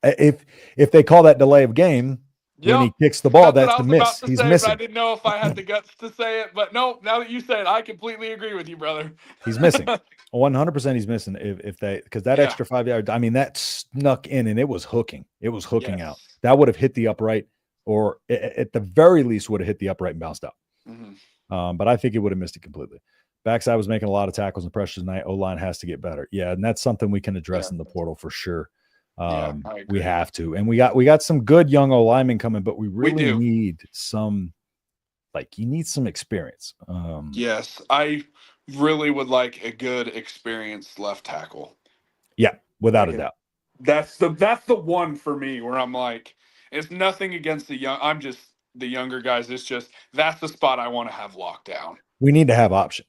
If they call that delay of game when he kicks the ball, that's the miss. He's missing. I didn't know if I had the guts to say it, but no, now that you say it, I completely agree with you, brother. He's missing. 100% he's missing because that extra 5 yards, I mean, that snuck in and it was hooking. It was hooking out. That would have hit the upright, or at the very least would have hit the upright and bounced out. But I think it would have missed it completely. Backside was making a lot of tackles and pressures tonight. O-line has to get better. Yeah, and that's something we can address in the portal for sure. We have to. And we got some good young O-linemen coming, but we really need some, you need some experience. Yes, I really would like a good experienced left tackle. Yeah, without a doubt. That's the one for me where I'm like, it's nothing against the younger guys. It's just, that's the spot I want to have locked down. We need to have option.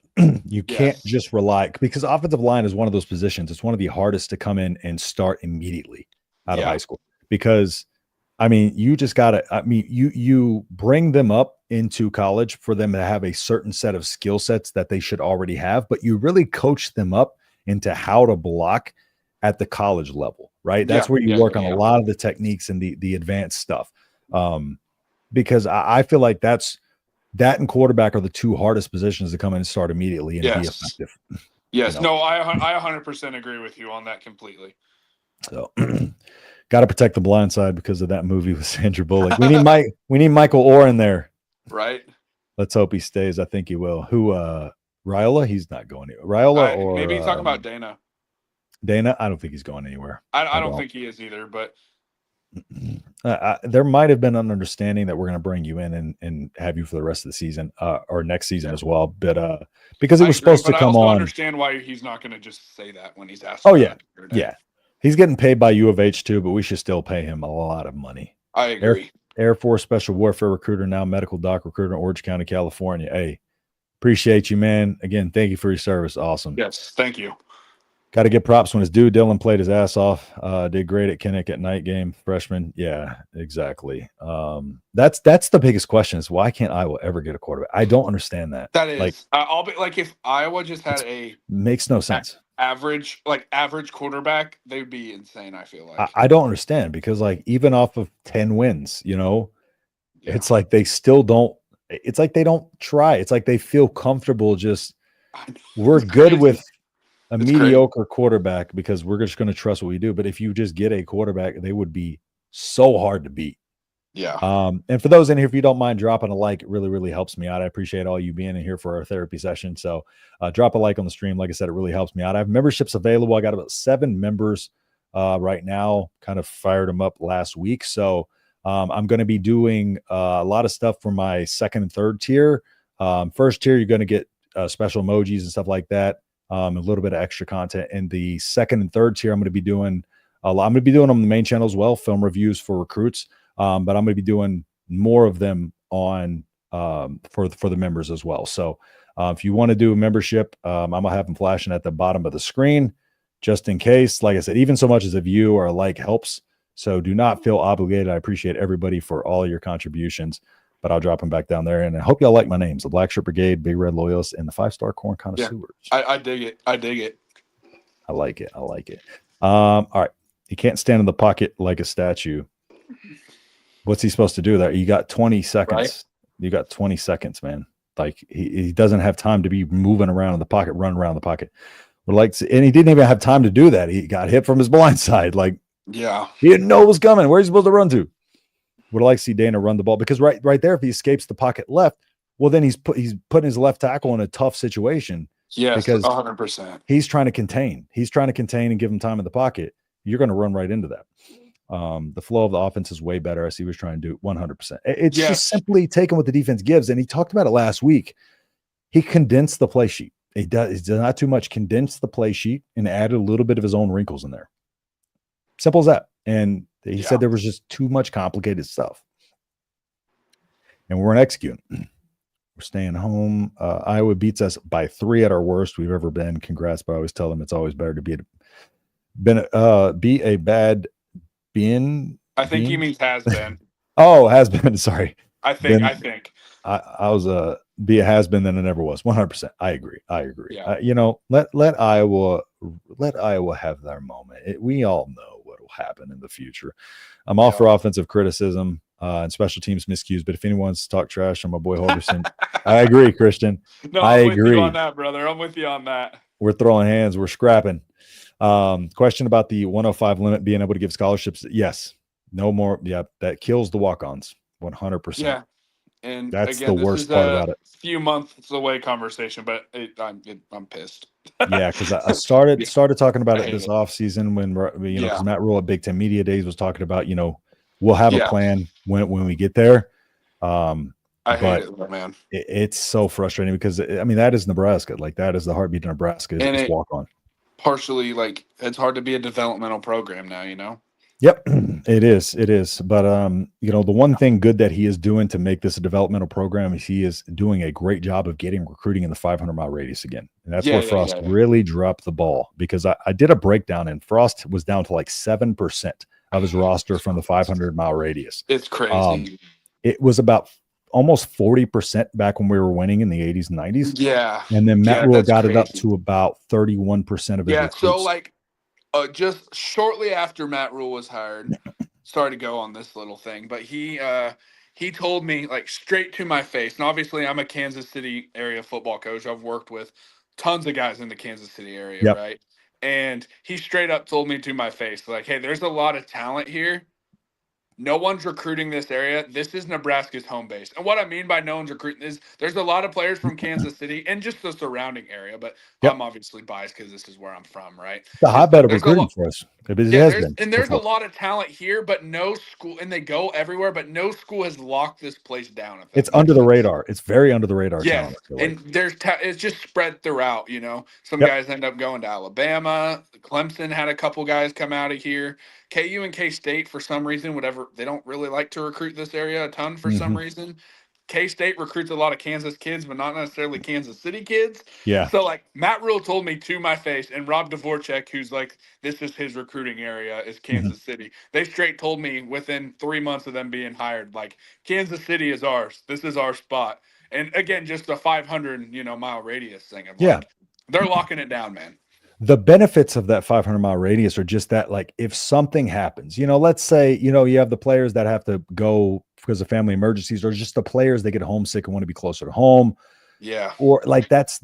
You can't just rely, because offensive line is one of those positions. It's one of the hardest to come in and start immediately out of high school, because I mean, you just got to, you bring them up into college for them to have a certain set of skill sets that they should already have, but you really coach them up into how to block at the college level, right? That's where you work on a lot of the techniques and the advanced stuff. Because I feel like that and quarterback are the two hardest positions to come in and start immediately and be effective. Yes. You know? No, I 100% agree with you on that completely. So got to protect the blind side because of that movie with Sandra Bullock. We need Michael Orr in there. Right. Let's hope he stays. I think he will. Who, Rhule? He's not going anywhere. Rhule or maybe he's talking about Dana. Dana? I don't think he's going anywhere. I don't think he is either, but there might have been an understanding that we're going to bring you in and have you for the rest of the season or next season as well. But because it was supposed to come on. I understand why he's not going to just say that when he's asked. Oh, yeah. Yeah. He's getting paid by U of H too, but we should still pay him a lot of money. I agree. Air Force Special Warfare recruiter, now medical doc recruiter in Orange County, California. Hey, appreciate you, man. Again, thank you for your service. Awesome. Yes, thank you. Got to get props when his dude Dylan played his ass off. Did great at Kinnick at night game, freshman. Yeah, exactly. That's the biggest question is why can't Iowa ever get a quarterback? I don't understand that. That is, I'll be like, if Iowa just had makes no sense. Average quarterback, they'd be insane. I feel like I don't understand because even off of 10 wins, it's like they still don't. It's like they don't try. It's like they feel comfortable. Just we're good with a mediocre quarterback because we're just going to trust what we do. But if you just get a quarterback, they would be so hard to beat. Yeah. And for those in here, if you don't mind dropping a like, it really, really helps me out. I appreciate all you being in here for our therapy session. So drop a like on the stream. Like I said, it really helps me out. I have memberships available. I got about 7 members right now, kind of fired them up last week. So I'm going to be doing a lot of stuff for my 2nd and 3rd tier. First tier, you're going to get special emojis and stuff like that. A little bit of extra content. In the 2nd and 3rd tier, I'm going to be doing I'm going to be doing on the main channel as well, film reviews for recruits. But I'm going to be doing more of them on for the members as well. So if you want to do a membership, I'm going to have them flashing at the bottom of the screen just in case. Like I said, even so much as a view or a like helps. So do not feel obligated. I appreciate everybody for all your contributions, but I'll drop them back down there. And I hope y'all like my names: the Black Shirt Brigade, Big Red Loyalists, and the 5-Star Corn Connoisseurs. Yeah, I dig it. I dig it. I like it. I like it. All right. He can't stand in the pocket like a statue. What's he supposed to do there? You got 20 seconds. Right? You got 20 seconds, man. Like he doesn't have time to be moving around in the pocket, running around the pocket. And he didn't even have time to do that. He got hit from his blind side. Like, yeah, he didn't know it was coming. Where's he supposed to run to? Would like to see Dana run the ball, because right there, if he escapes the pocket left, well, then he's putting his left tackle in a tough situation. Yes, because 100%. He's trying to contain. He's trying to contain and give him time in the pocket. You're going to run right into that. The flow of the offense is way better. I see what he's trying to do. 100%. It's just simply taking what the defense gives. And he talked about it last week. He condensed the play sheet. He does not too much. Condensed the play sheet and added a little bit of his own wrinkles in there. Simple as that. And he said there was just too much complicated stuff. And we weren't executing. We're staying home. Iowa beats us by 3 at our worst we've ever been. Congrats, but I always tell them it's always better to be a bad bin. I think he means has been. Oh, has been. Sorry. I think. I was be a has been than it never was. 100%. I agree. Yeah. Let Iowa have their moment. We all know what will happen in the future. I'm all for offensive criticism and special teams miscues, but if anyone wants to talk trash on my boy Holgorsen, I agree, Christian. No, I agree with you on that, brother. I'm with you on that. We're throwing hands. We're scrapping. Question about the 105 limit being able to give scholarships. Yes. No more. Yeah. That kills the walk-ons. 100%. Yeah. And that's again, the worst part about it. Few months away conversation, but I'm pissed. Yeah, because I started talking about it this off season when because Matt Rhule at Big Ten Media Days was talking about we'll have a plan when we get there. I hate it, man. It's so frustrating because that is Nebraska. Like, that is the heartbeat of Nebraska. Is walk on. Partially, like, it's hard to be a developmental program now. Yep, it is. But the one thing good that he is doing to make this a developmental program is he is doing a great job of getting recruiting in the 500-mile radius again. And that's where Frost really dropped the ball, because I did a breakdown and Frost was down to like 7% of his roster from the 500-mile radius. It's crazy. It was about almost 40% back when we were winning in the 80s and 90s. Yeah. And then Matt Rhule got it up to about 31% of his recruits. So like just shortly after Matt Rhule was hired, sorry to go on this little thing, but he told me, like, straight to my face, and obviously I'm a Kansas City area football coach. I've worked with tons of guys in the Kansas City area, right? And he straight up told me to my face, like, hey, there's a lot of talent here. No one's recruiting this area. This is Nebraska's home base. And what I mean by no one's recruiting is there's a lot of players from Kansas City and just the surrounding area. But I'm obviously biased because this is where I'm from, right? The hotbed of recruiting for us. There's a lot of talent here, but no school, and they go everywhere, but no school has locked this place down. It's under the radar. It's very under the radar. Yeah, and it's just spread throughout, Some guys end up going to Alabama. Clemson had a couple guys come out of here. KU and K-State, for some reason, they don't really like to recruit this area a ton for some reason. K-State recruits a lot of Kansas kids, but not necessarily Kansas City kids. Yeah. So, like, Matt Rhule told me to my face, and Rob Dvorak, who's like, this is his recruiting area, is Kansas City. They straight told me within 3 months of them being hired, like, Kansas City is ours. This is our spot. And, again, just a 500, mile radius thing. Like, they're locking it down, man. The benefits of that 500-mile radius are just that, like, if something happens, let's say, you have the players that have to go because of family emergencies, or just the players that get homesick and want to be closer to home. Yeah. Or like that's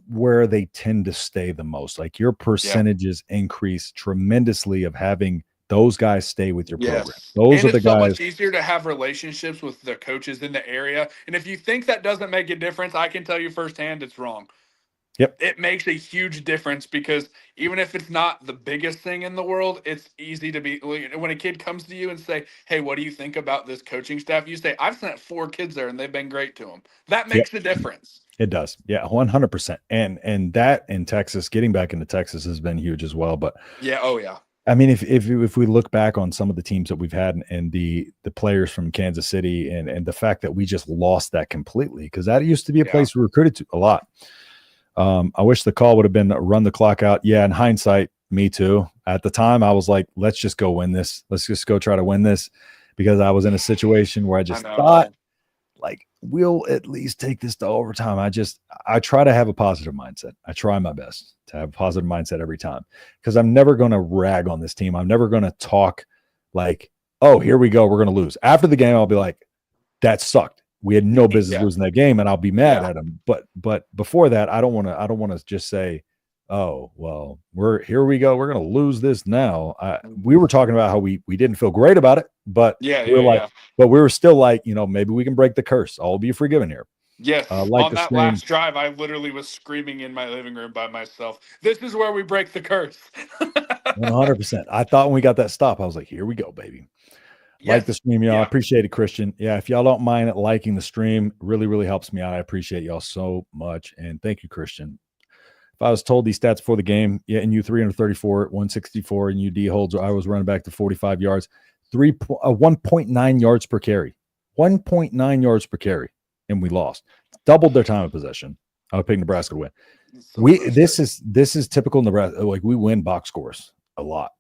where they tend to stay the most. Like, your percentages increase tremendously of having those guys stay with your program. Yes. Those And are the it's so guys. much easier to have relationships with the coaches in the area. And if you think that doesn't make a difference, I can tell you firsthand it's wrong. Yep. It makes a huge difference because even if it's not the biggest thing in the world, it's easy to be when a kid comes to you and say, "Hey, what do you think about this coaching staff?" You say, "I've sent 4 kids there and they've been great to them." That makes a difference. It does. Yeah, 100%. And that in Texas, getting back into Texas has been huge as well. But yeah, oh yeah. I mean, if we look back on some of the teams that we've had and the players from Kansas City and the fact that we just lost that completely, because that used to be a place we recruited to a lot. I wish the call would have been run the clock out. Yeah, in hindsight, me too. At the time, I was like, let's just go win this. Let's just go try to win this, because I was in a situation where I just thought, like, we'll at least take this to overtime. I try to have a positive mindset. I try my best to have a positive mindset every time, because I'm never going to rag on this team. I'm never going to talk like, oh, here we go, we're going to lose. After the game, I'll be like, that sucked. We had no business losing that game, and I'll be mad at them. But before that, I don't want to just say, oh, well, here we go. We're going to lose this now. We were talking about how we didn't feel great about it, but but we were still like, maybe we can break the curse. I'll be forgiven here. Yes. On that last drive, I literally was screaming in my living room by myself. This is where we break the curse. 100%. I thought when we got that stop, I was like, here we go, baby. Like the stream, y'all. I appreciate it, Christian. Yeah, if y'all don't mind liking the stream, really, really helps me out. I appreciate y'all so much. And thank you, Christian. If I was told these stats before the game, NU 334, 164, and UD holds, I was running back to 45 yards, 1.9 yards per carry. 1.9 yards per carry. And we lost. Doubled their time of possession. I would pick Nebraska to win. This is typical Nebraska. Like, we win box scores a lot.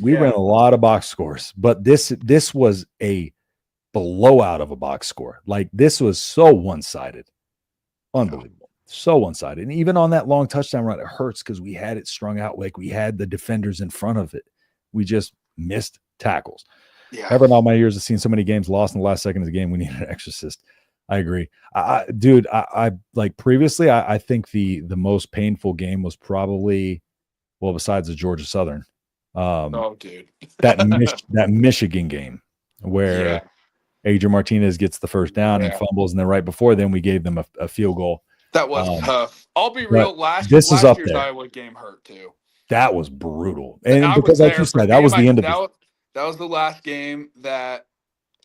We ran a lot of box scores, but this was a blowout of a box score. Like, this was so one-sided. Unbelievable. So one-sided. And even on that long touchdown run, it hurts because we had it strung out. Like, we had the defenders in front of it. We just missed tackles. Yeah. Ever in all my years, I've seen so many games lost in the last second of the game. We need an exorcist. I agree. Dude, I like previously, I think the most painful game was probably, well, besides the Georgia Southern, dude, that Michigan game where Adrian Martinez gets the first down and fumbles, and then right before then we gave them a field goal. That was tough. I'll be real. Last year's Iowa game hurt too. That was brutal, and because like you said, that was the end of it. That was the last game that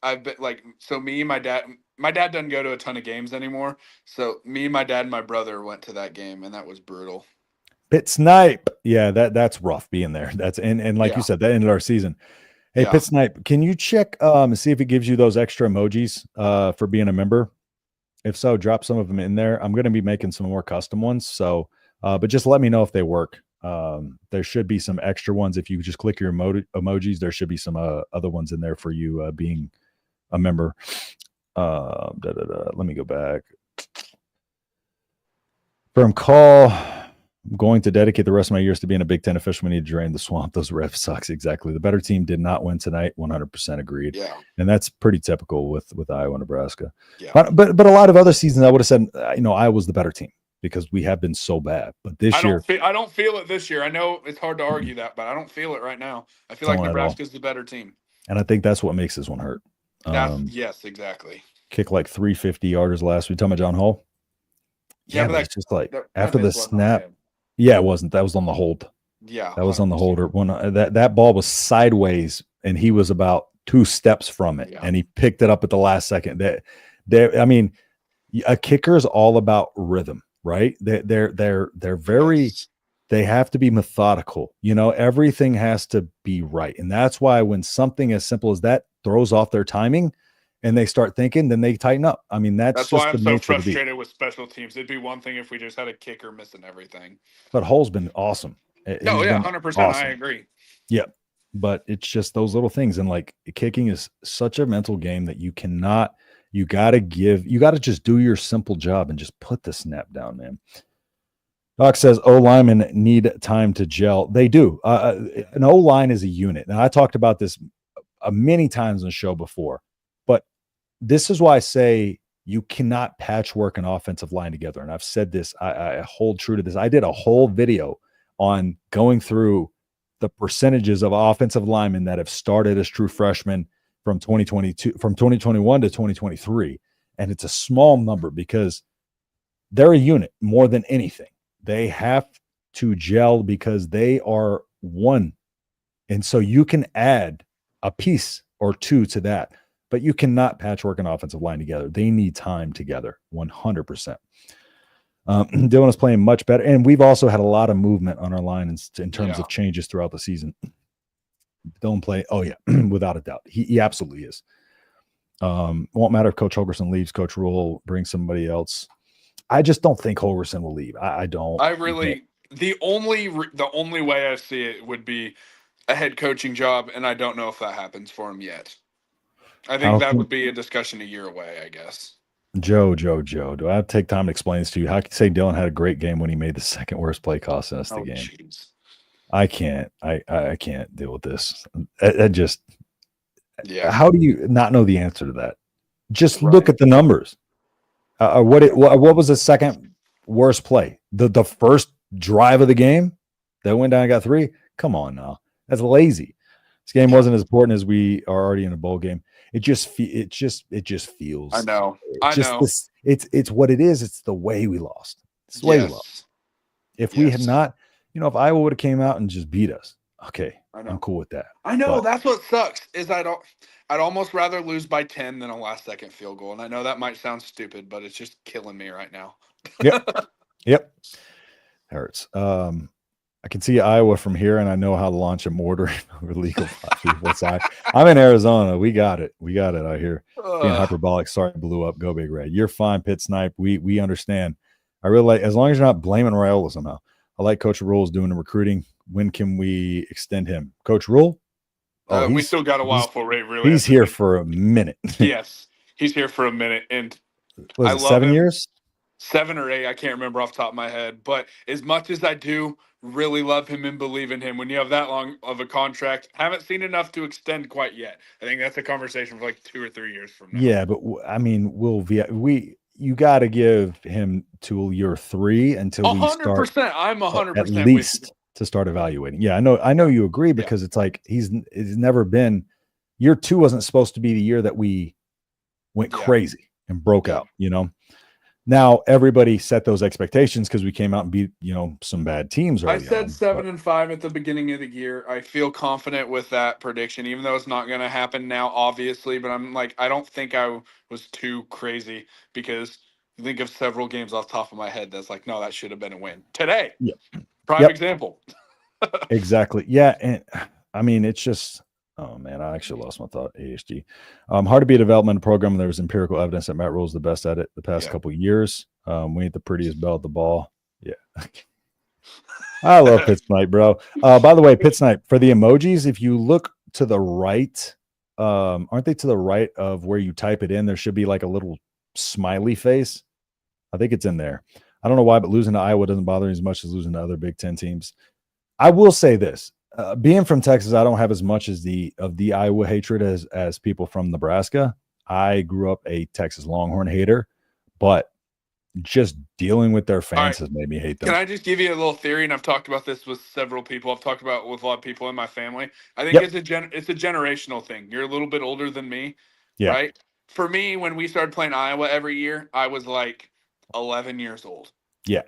I've been like. So me and my dad. My dad doesn't go to a ton of games anymore, so me, my dad, and my brother went to that game, and that was brutal. Pitt Snipe, yeah, that's rough being there. That's and like you said, that ended our season. Hey, Pitt Snipe, can you check and see if it gives you those extra emojis for being a member? If so, drop some of them in there. I'm going to be making some more custom ones, so but just let me know if they work. There should be some extra ones if you just click your emojis. There should be some other ones in there for you being a member. Let me go back. From call, I'm going to dedicate the rest of my years to being a Big Ten official. We need to drain the swamp. Those refs sucks. Exactly. The better team did not win tonight. 100% agreed. Yeah. And that's pretty typical with Iowa, Nebraska. Yeah. But a lot of other seasons, I would have said, Iowa's the better team because we have been so bad. But this year, I don't feel it this year. I know it's hard to argue that, but I don't feel it right now. I feel like Nebraska's the better team. And I think that's what makes this one hurt. Yes, exactly. Kick like 350 yarders last week. Talking about John Hall? Yeah, but it's just like after the snap. Yeah, it wasn't. That was on the hold. Yeah. That was on the holder. When that ball was sideways and he was about 2 steps from it and he picked it up at the last second. I mean, a kicker is all about rhythm, right? They're very they have to be methodical. Everything has to be right. And that's why when something as simple as that throws off their timing and they start thinking, then they tighten up. I mean, that's just why I'm so frustrated with special teams. It'd be one thing if we just had a kicker missing everything. But Hull's been awesome. 100%. Awesome. I agree. Yeah. But it's just those little things. And like kicking is such a mental game that you got to just do your simple job and just put the snap down, man. Doc says O-linemen need time to gel. They do. An O-line is a unit. Now, I talked about this many times on the show before, but this is why I say you cannot patchwork an offensive line together. And I've said this. I hold true to this. I did a whole video on going through the percentages of offensive linemen that have started as true freshmen from 2021 to 2023. And it's a small number because they're a unit more than anything. They have to gel because they are one. And so you can add a piece or two to that, but you cannot patchwork an offensive line together. They need time together, 100%. Dylan is playing much better. And we've also had a lot of movement on our line in terms of changes throughout the season. Dylan play. Oh, yeah, without a doubt. He absolutely is. Won't matter if Coach Holgorsen leaves, Coach Rhule brings somebody else. I just don't think Holgorsen will leave. I don't. The only way I see it would be a head coaching job, and I don't know if that happens for him yet. I think that would be a discussion a year away, I guess. Joe, do I have to take time to explain this to you? How can you say Dylan had a great game when he made the second worst play costing us the game? Geez. I can't deal with this. How do you not know the answer to that? Just look at the numbers. What was the second worst play? The first drive of the game that went down and got 3? Come on now. That's lazy. This game wasn't as important as we are already in a bowl game. It just feels. I know. It's what it is. It's the way we lost. It's the way we lost. If we had not, if Iowa would have came out and just beat us, okay, I'm cool with that. I know. That's what sucks is I'd almost rather lose by 10 than a last-second field goal. And I know that might sound stupid, but it's just killing me right now. Yep. Hurts. I can see Iowa from here, and I know how to launch a mortar over legal people side. I'm in Arizona. We got it out here. Being hyperbolic. Sorry, blew up. Go Big Red. You're fine, Pit Snipe. We understand. I really like, as long as you're not blaming Rhule somehow. I like Coach Rhule's doing the recruiting. When can we extend him? Coach Rhule? We still got a while for Ray. Really, he's here for a minute. Yes, he's here for a minute, and I love 7 years. 7 or 8, I can't remember off the top of my head. But as much as I do really love him and believe in him, when you have that long of a contract, haven't seen enough to extend quite yet. I think that's a conversation for like 2 or 3 years from now. Yeah, but I mean, you got to give him till year 3 until we start. 100%. I'm 100% at least to start evaluating. Yeah, I know you agree because it's like he's never been. Year 2 wasn't supposed to be the year that we went crazy and broke out. Now everybody set those expectations because we came out and beat, some bad teams. I said 7-5 at the beginning of the year. I feel confident with that prediction, even though it's not going to happen now, obviously. But I'm like, I don't think I was too crazy because I think of several games off the top of my head that's like, no, that should have been a win today. Yeah. Prime example. Exactly. Yeah. And I mean, it's just, oh man, I actually lost my thought. ASG. Hard to be a developmental program. There was empirical evidence that Matt Rhule is the best at it the past couple of years. We ain't the prettiest bell at the ball. Yeah. I love Pit Snipe, bro. By the way, Pit Snipe, for the emojis, if you look to the right, aren't they to the right of where you type it in? There should be like a little smiley face. I think it's in there. I don't know why, but losing to Iowa doesn't bother me as much as losing to other Big Ten teams. I will say this. Being from Texas, I don't have as much as the Iowa hatred as people from Nebraska. I grew up a Texas Longhorn hater, but just dealing with their fans has made me hate them. Can I just give you a little theory? And I've talked about this with several people. I've talked about it with a lot of people in my family. I think it's a generational thing. You're a little bit older than me, right? For me, when we started playing Iowa every year, I was like 11 years old. Yeah.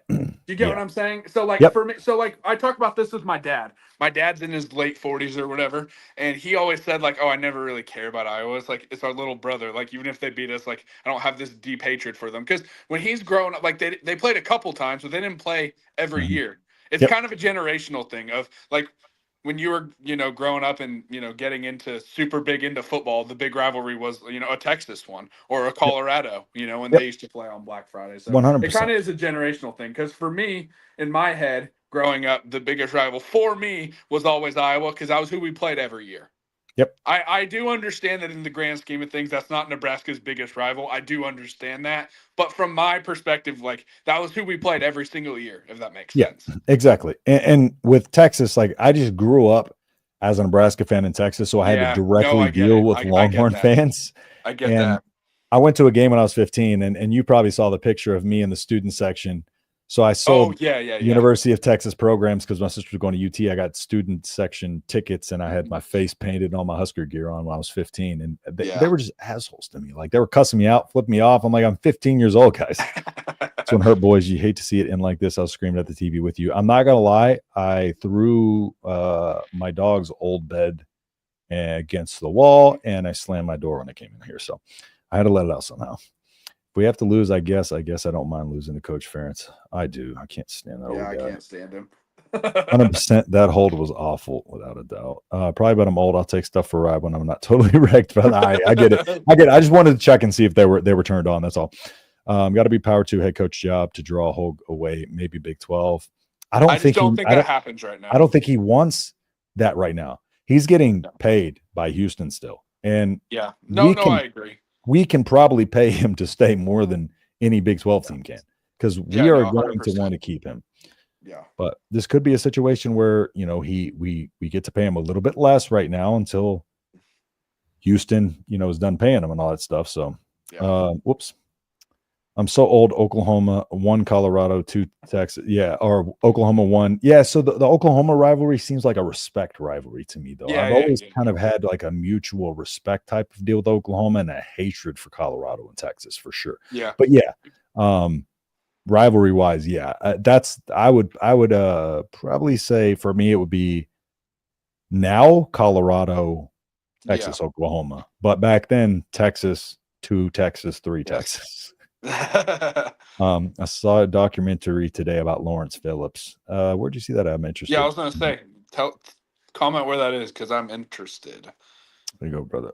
You get what I'm saying? So for me, I talk about this with my dad. My dad's in his late 40s or whatever, and he always said like, "Oh, I never really care about Iowa. It's like it's our little brother. Like even if they beat us, like I don't have this deep hatred for them." Because when he's grown up, like they played a couple times, but they didn't play every year. It's kind of a generational thing of like when you were, growing up and, getting into super big into football, the big rivalry was, a Texas one or a Colorado, when they used to play on Black Friday. So 100%. It kind of is a generational thing. Because for me, in my head, growing up, the biggest rival for me was always Iowa because that was who we played every year. Yep. I do understand that in the grand scheme of things, that's not Nebraska's biggest rival. I do understand that. But from my perspective, like that was who we played every single year, if that makes sense. Yeah, exactly. And with Texas, like I just grew up as a Nebraska fan in Texas, so I had to directly deal with Longhorn fans. I get that. I went to a game when I was 15, and you probably saw the picture of me in the student section So I sold yeah. University of Texas programs because my sister was going to UT. I got student section tickets and I had my face painted and all my Husker gear on when I was 15. And they were just assholes to me. Like they were cussing me out, flipping me off. I'm like, I'm 15 years old, guys. That's when hurt boys, you hate to see it in like this. I was screaming at the TV with you. I'm not going to lie. I threw my dog's old bed against the wall and I slammed my door when I came in here. So I had to let it out somehow. If we have to lose, I guess I don't mind losing to Coach Ferentz. I do. I can't stand that old guy. I can't stand him. 100%. That hold was awful, without a doubt. Probably, but I'm old. I'll take stuff for a ride when I'm not totally wrecked. But I get it. I just wanted to check and see if they were turned on. That's all. Got to be power to head coach job to draw Hogue away. Maybe Big 12. I don't think that happens right now. I don't think he wants that right now. He's getting paid by Houston still, and I agree. We can probably pay him to stay more than any Big 12 team can because we are going to want to keep him. Yeah. But this could be a situation where, we get to pay him a little bit less right now until Houston, is done paying him and all that stuff. So, whoops. I'm so old. Oklahoma 1, Colorado 2, Texas. Yeah, or Oklahoma 1. Yeah, so the Oklahoma rivalry seems like a respect rivalry to me, though. I've always kind of had like a mutual respect type of deal with Oklahoma and a hatred for Colorado and Texas for sure. Yeah, but rivalry wise, that's I would probably say for me it would be now Colorado, Texas, Oklahoma, but back then Texas 2, Texas 3, Texas. I saw a documentary today about Lawrence Phillips. Where'd you see that? I'm interested. Yeah, I was gonna say, comment where that is because I'm interested. There you go, brother.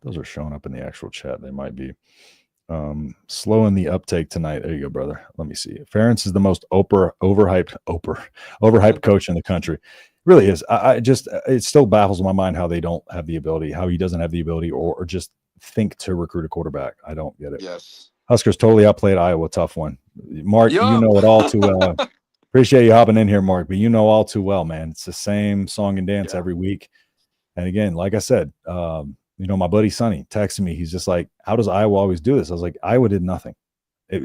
Those are showing up in the actual chat. They might be slow in the uptake tonight. There you go, brother. Let me see. Ferentz is the most overhyped coach in the country. Really is. It still baffles my mind how they don't have the ability, how he doesn't have the ability or just think to recruit a quarterback. I don't get it. Yes. Huskers totally outplayed Iowa. Tough one. Mark, you know it all too well. Appreciate you hopping in here, Mark, but you know all too well, man. It's the same song and dance every week. And again, like I said, my buddy Sonny texted me. He's just like, how does Iowa always do this? I was like, Iowa did nothing.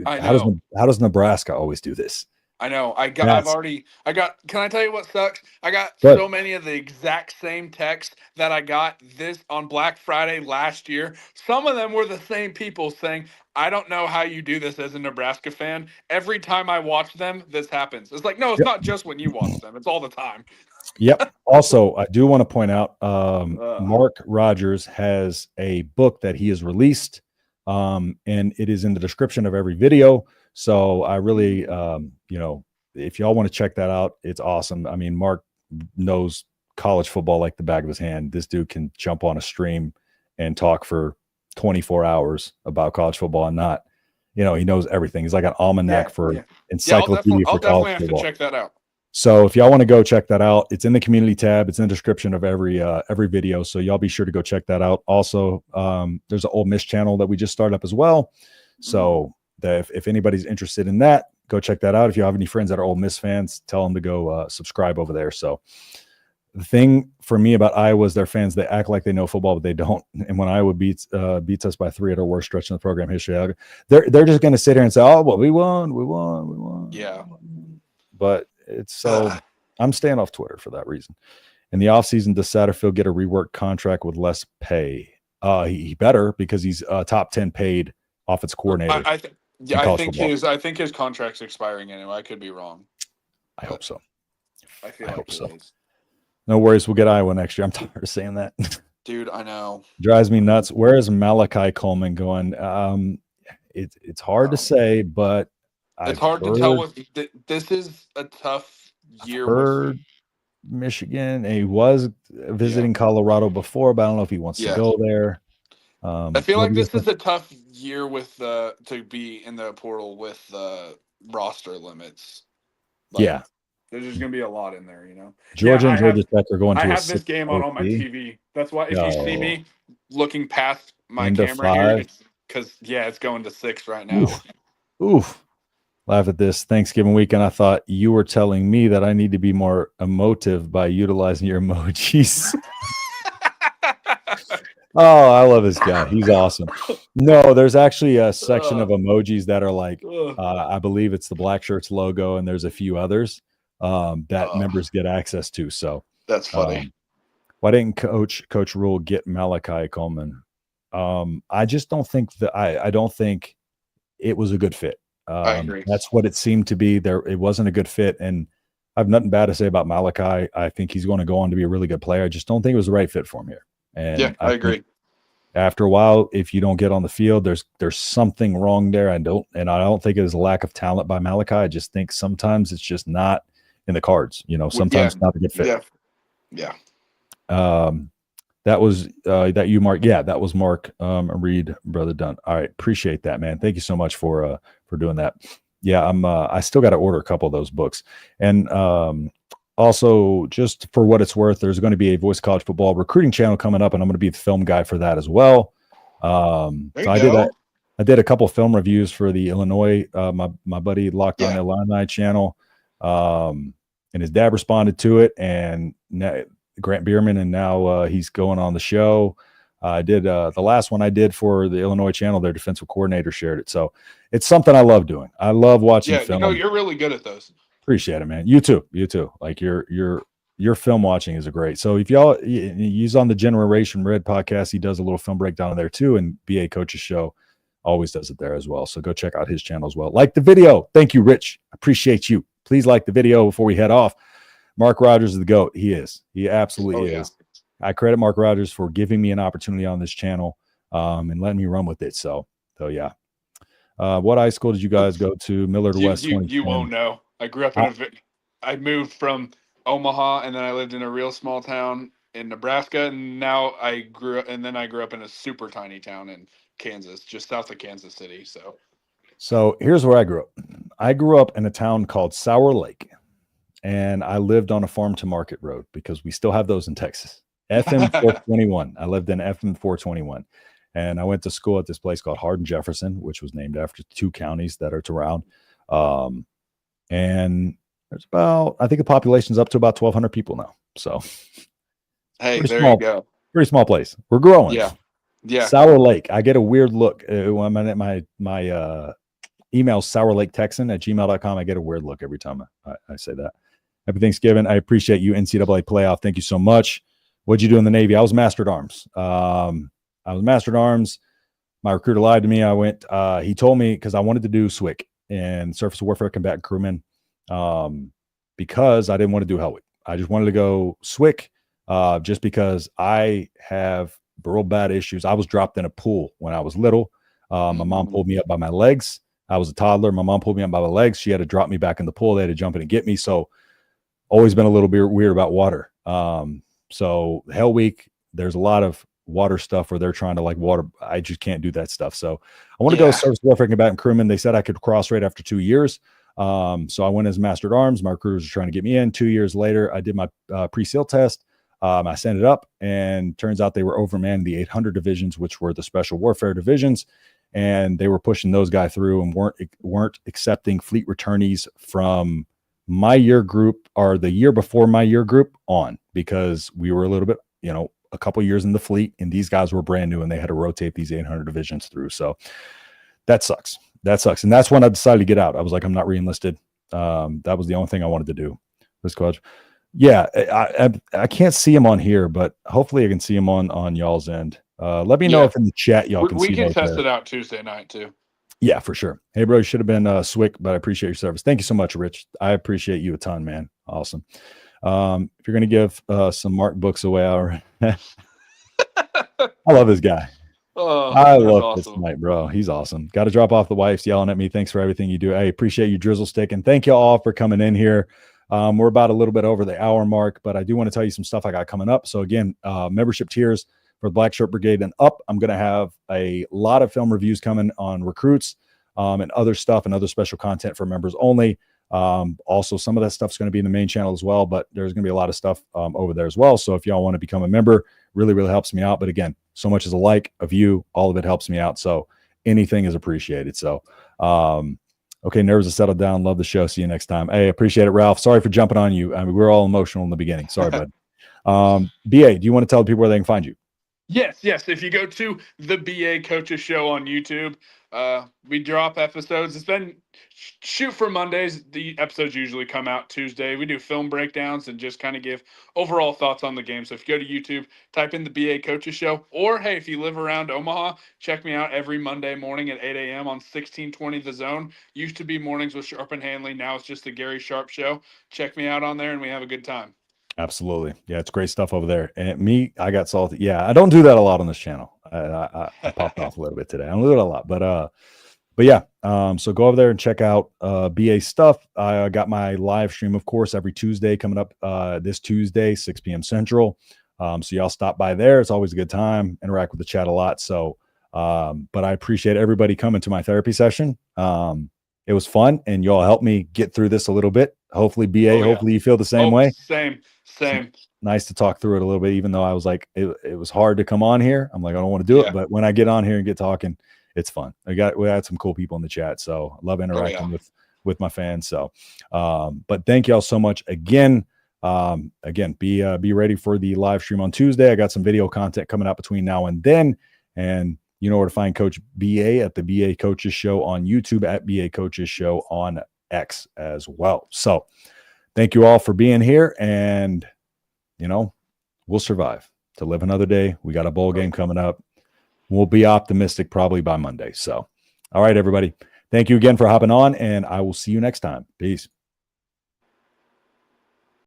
How does Nebraska always do this? I know. Can I tell you what sucks? I got so many of the exact same texts that I got this on Black Friday last year. Some of them were the same people saying, I don't know how you do this as a Nebraska fan. Every time I watch them, this happens. It's like, no, it's not just when you watch them. It's all the time. Yep. Also, I do want to point out, Mark Rogers has a book that he has released, and it is in the description of every video. So I really, if y'all want to check that out, it's awesome. I mean, Mark knows college football like the back of his hand. This dude can jump on a stream and talk for 24 hours about college football and not, he knows everything. He's like an almanac for encyclopedia for college football. I'll definitely have to check that out. So if y'all want to go check that out, it's in the community tab. It's in the description of every video. So y'all be sure to go check that out. Also, there's an Ole Miss channel that we just started up as well. So if anybody's interested in that, go check that out. If you have any friends that are Ole Miss fans, tell them to go subscribe over there. So the thing for me about Iowa is their fans, they act like they know football, but they don't. And when Iowa beats us by 3 at our worst stretch in the program history, they're just going to sit here and say, oh, well, we won. Yeah. But it's so I'm staying off Twitter for that reason. In the offseason, does Satterfield get a reworked contract with less pay? He better, because he's top 10 paid offense coordinator. I think his contract's expiring anyway. I could be wrong. I hope so. I hope so. No worries. We'll get Iowa next year. I'm tired of saying that. Dude, I know. Drives me nuts. Where is Malachi Coleman going? It's hard to say, but it's hard to tell. This is a tough year. Michigan. He was visiting Colorado before, but I don't know if he wants to go there. I feel like this is a tough year with to be in the portal with roster limits. There's just going to be a lot in there, Georgia and Georgia Tech are going to I have this game on my TV. That's why if you see me looking past my camera here, because, it's going to 6 right now. Oof. Laugh at this. Thanksgiving weekend, I thought you were telling me that I need to be more emotive by utilizing your emojis. Oh, I love this guy. He's awesome. No, there's actually a section of emojis that are like, I believe it's the Black Shirts logo, and there's a few others that members get access to. So that's funny. Why didn't Coach Rhule get Malachi Coleman? I just don't think that I don't think it was a good fit. I agree. That's what it seemed to be. It wasn't a good fit, and I have nothing bad to say about Malachi. I think he's going to go on to be a really good player. I just don't think it was the right fit for him here. And yeah, I agree. After a while, if you don't get on the field, there's something wrong there. I don't think it is a lack of talent by Malachi. I just think sometimes it's just not in the cards. Sometimes not a good fit. Yeah. That was that you, Mark. Yeah, that was Mark Reed, brother Dunn. All right, appreciate that, man. Thank you so much for doing that. Yeah, I still got to order a couple of those books, and also, just for what it's worth, there's going to be a Voice College Football recruiting channel coming up, and I'm going to be the film guy for that as well. So I did a couple film reviews for the Illinois, my buddy Locked On Illini channel, and his dad responded to it, and Grant Bierman, and now he's going on the show. I did the last one I did for the Illinois channel. Their defensive coordinator shared it, so it's something I love doing. I love watching film. You're really good at those. Appreciate it, man. You too. Like your film watching is great. So if y'all use on the Generation Red podcast, he does a little film breakdown there too, and BA Coach's show always does it there as well. So go check out his channel as well. Like the video. Thank you, Rich. Appreciate you. Please like the video before we head off. Mark Rogers is the GOAT. He is. He absolutely is. I credit Mark Rogers for giving me an opportunity on this channel and letting me run with it. So yeah. What high school did you guys go to? Millard West. You won't know. I grew up I moved from Omaha, and then I lived in a real small town in Nebraska, and now I grew up in a super tiny town in Kansas, just south of Kansas City. So here's where I grew up. I grew up in a town called Sour Lake, and I lived on a farm to market road because we still have those in Texas. FM 421. I lived in FM 421, and I went to school at this place called Hardin Jefferson, which was named after two counties that are around. And there's about, I think the population's up to about 1,200 people now. So, hey, there you go. Pretty small place. We're growing. Yeah. Sour Lake. I get a weird look when I'm at my email sourlaketexan@gmail.com. I get a weird look every time I say that. Happy Thanksgiving. I appreciate you, NCAA playoff. Thank you so much. What'd you do in the Navy? I was Master at Arms. My recruiter lied to me. I went. He told me because I wanted to do SWCC and Surface Warfare Combatant Crewman, because I didn't want to do Hell Week. I just wanted to go SWCC, just because I have real bad issues. I was dropped in a pool when I was little. My mom pulled me up by my legs. I was a toddler. My mom pulled me up by my legs. She had to drop me back in the pool. They had to jump in and get me. So always been a little bit weird about water. So Hell Week, there's a lot of water stuff where they're trying to like water. I just can't do that stuff. So I want to go Surface Warfare Combatant Crewman. They said I could cross rate after 2 years. So I went as Master at Arms. My recruiters were trying to get me in. 2 years later, I did my pre-SEAL test. I sent it up, and turns out they were overmanned the 800 divisions, which were the special warfare divisions, and they were pushing those guys through and weren't accepting fleet returnees from my year group or the year before my year group on, because we were a little bit, a couple years in the fleet, and these guys were brand new, and they had to rotate these 800 divisions through. So that sucks. And that's when I decided to get out. I was like, I'm not re-enlisted. That was the only thing I wanted to do. This coach. Yeah, I can't see him on here, but hopefully I can see him on y'all's end. Let me know if in the chat y'all can see. We can test it out Tuesday night too. Yeah, for sure. Hey, bro, you should have been SWCC, but I appreciate your service. Thank you so much, Rich. I appreciate you a ton, man. Awesome. If you're going to give some Mark books away, I love this guy. Oh, I love this night, bro. He's awesome. Got to drop off. The wife's yelling at me. Thanks for everything you do. I appreciate you, Drizzle Stick, and thank you all for coming in here. We're about a little bit over the hour mark, but I do want to tell you some stuff I got coming up. So again, membership tiers for the Black Shirt Brigade and up. I'm going to have a lot of film reviews coming on recruits and other stuff and other special content for members only. Also, some of that stuff's going to be in the main channel as well, but there's going to be a lot of stuff over there as well. So if y'all want to become a member, really, really helps me out. But again, so much as a like, a view, all of it helps me out. So anything is appreciated. So, okay, nerves are settled down. Love the show. See you next time. Hey, appreciate it, Ralph. Sorry for jumping on you. I mean, we're all emotional in the beginning. Sorry, bud. BA, do you want to tell people where they can find you? Yes. If you go to the BA Coaches Show on YouTube, we drop episodes. It's been shoot for Mondays. The episodes usually come out Tuesday. We do film breakdowns and just kind of give overall thoughts on the game. So if you go to YouTube, type in the BA Coaches Show, or hey, if you live around Omaha, check me out every Monday morning at 8 a.m. on 1620 The Zone. Used to be mornings with Sharp and Hanley. Now it's just the Gary Sharp Show. Check me out on there, and we have a good time. Absolutely. Yeah, it's great stuff over there. And me, I got salty. Yeah, I don't do that a lot on this channel. I popped off a little bit today. I don't do it a lot, but yeah. So go over there and check out BA stuff. I got my live stream, of course, every Tuesday coming up this Tuesday, 6 p.m. Central. So y'all stop by there. It's always a good time. Interact with the chat a lot. So, but I appreciate everybody coming to my therapy session. It was fun, and y'all helped me get through this a little bit. Hopefully, BA, hopefully you feel the same way. Same. Nice to talk through it a little bit, even though I was like, it was hard to come on here. I'm like, I don't want to do it. But when I get on here and get talking, it's fun. We had some cool people in the chat. So I love interacting with my fans. So, but thank y'all so much again. Be ready for the live stream on Tuesday. I got some video content coming out between now and then. And you know where to find Coach BA at the BA Coaches Show on YouTube, at BA Coaches Show on X as well. So thank you all for being here, and we'll survive to live another day. We got a bowl game coming up. We'll be optimistic probably by Monday. So, all right, everybody. Thank you again for hopping on, and I will see you next time. Peace.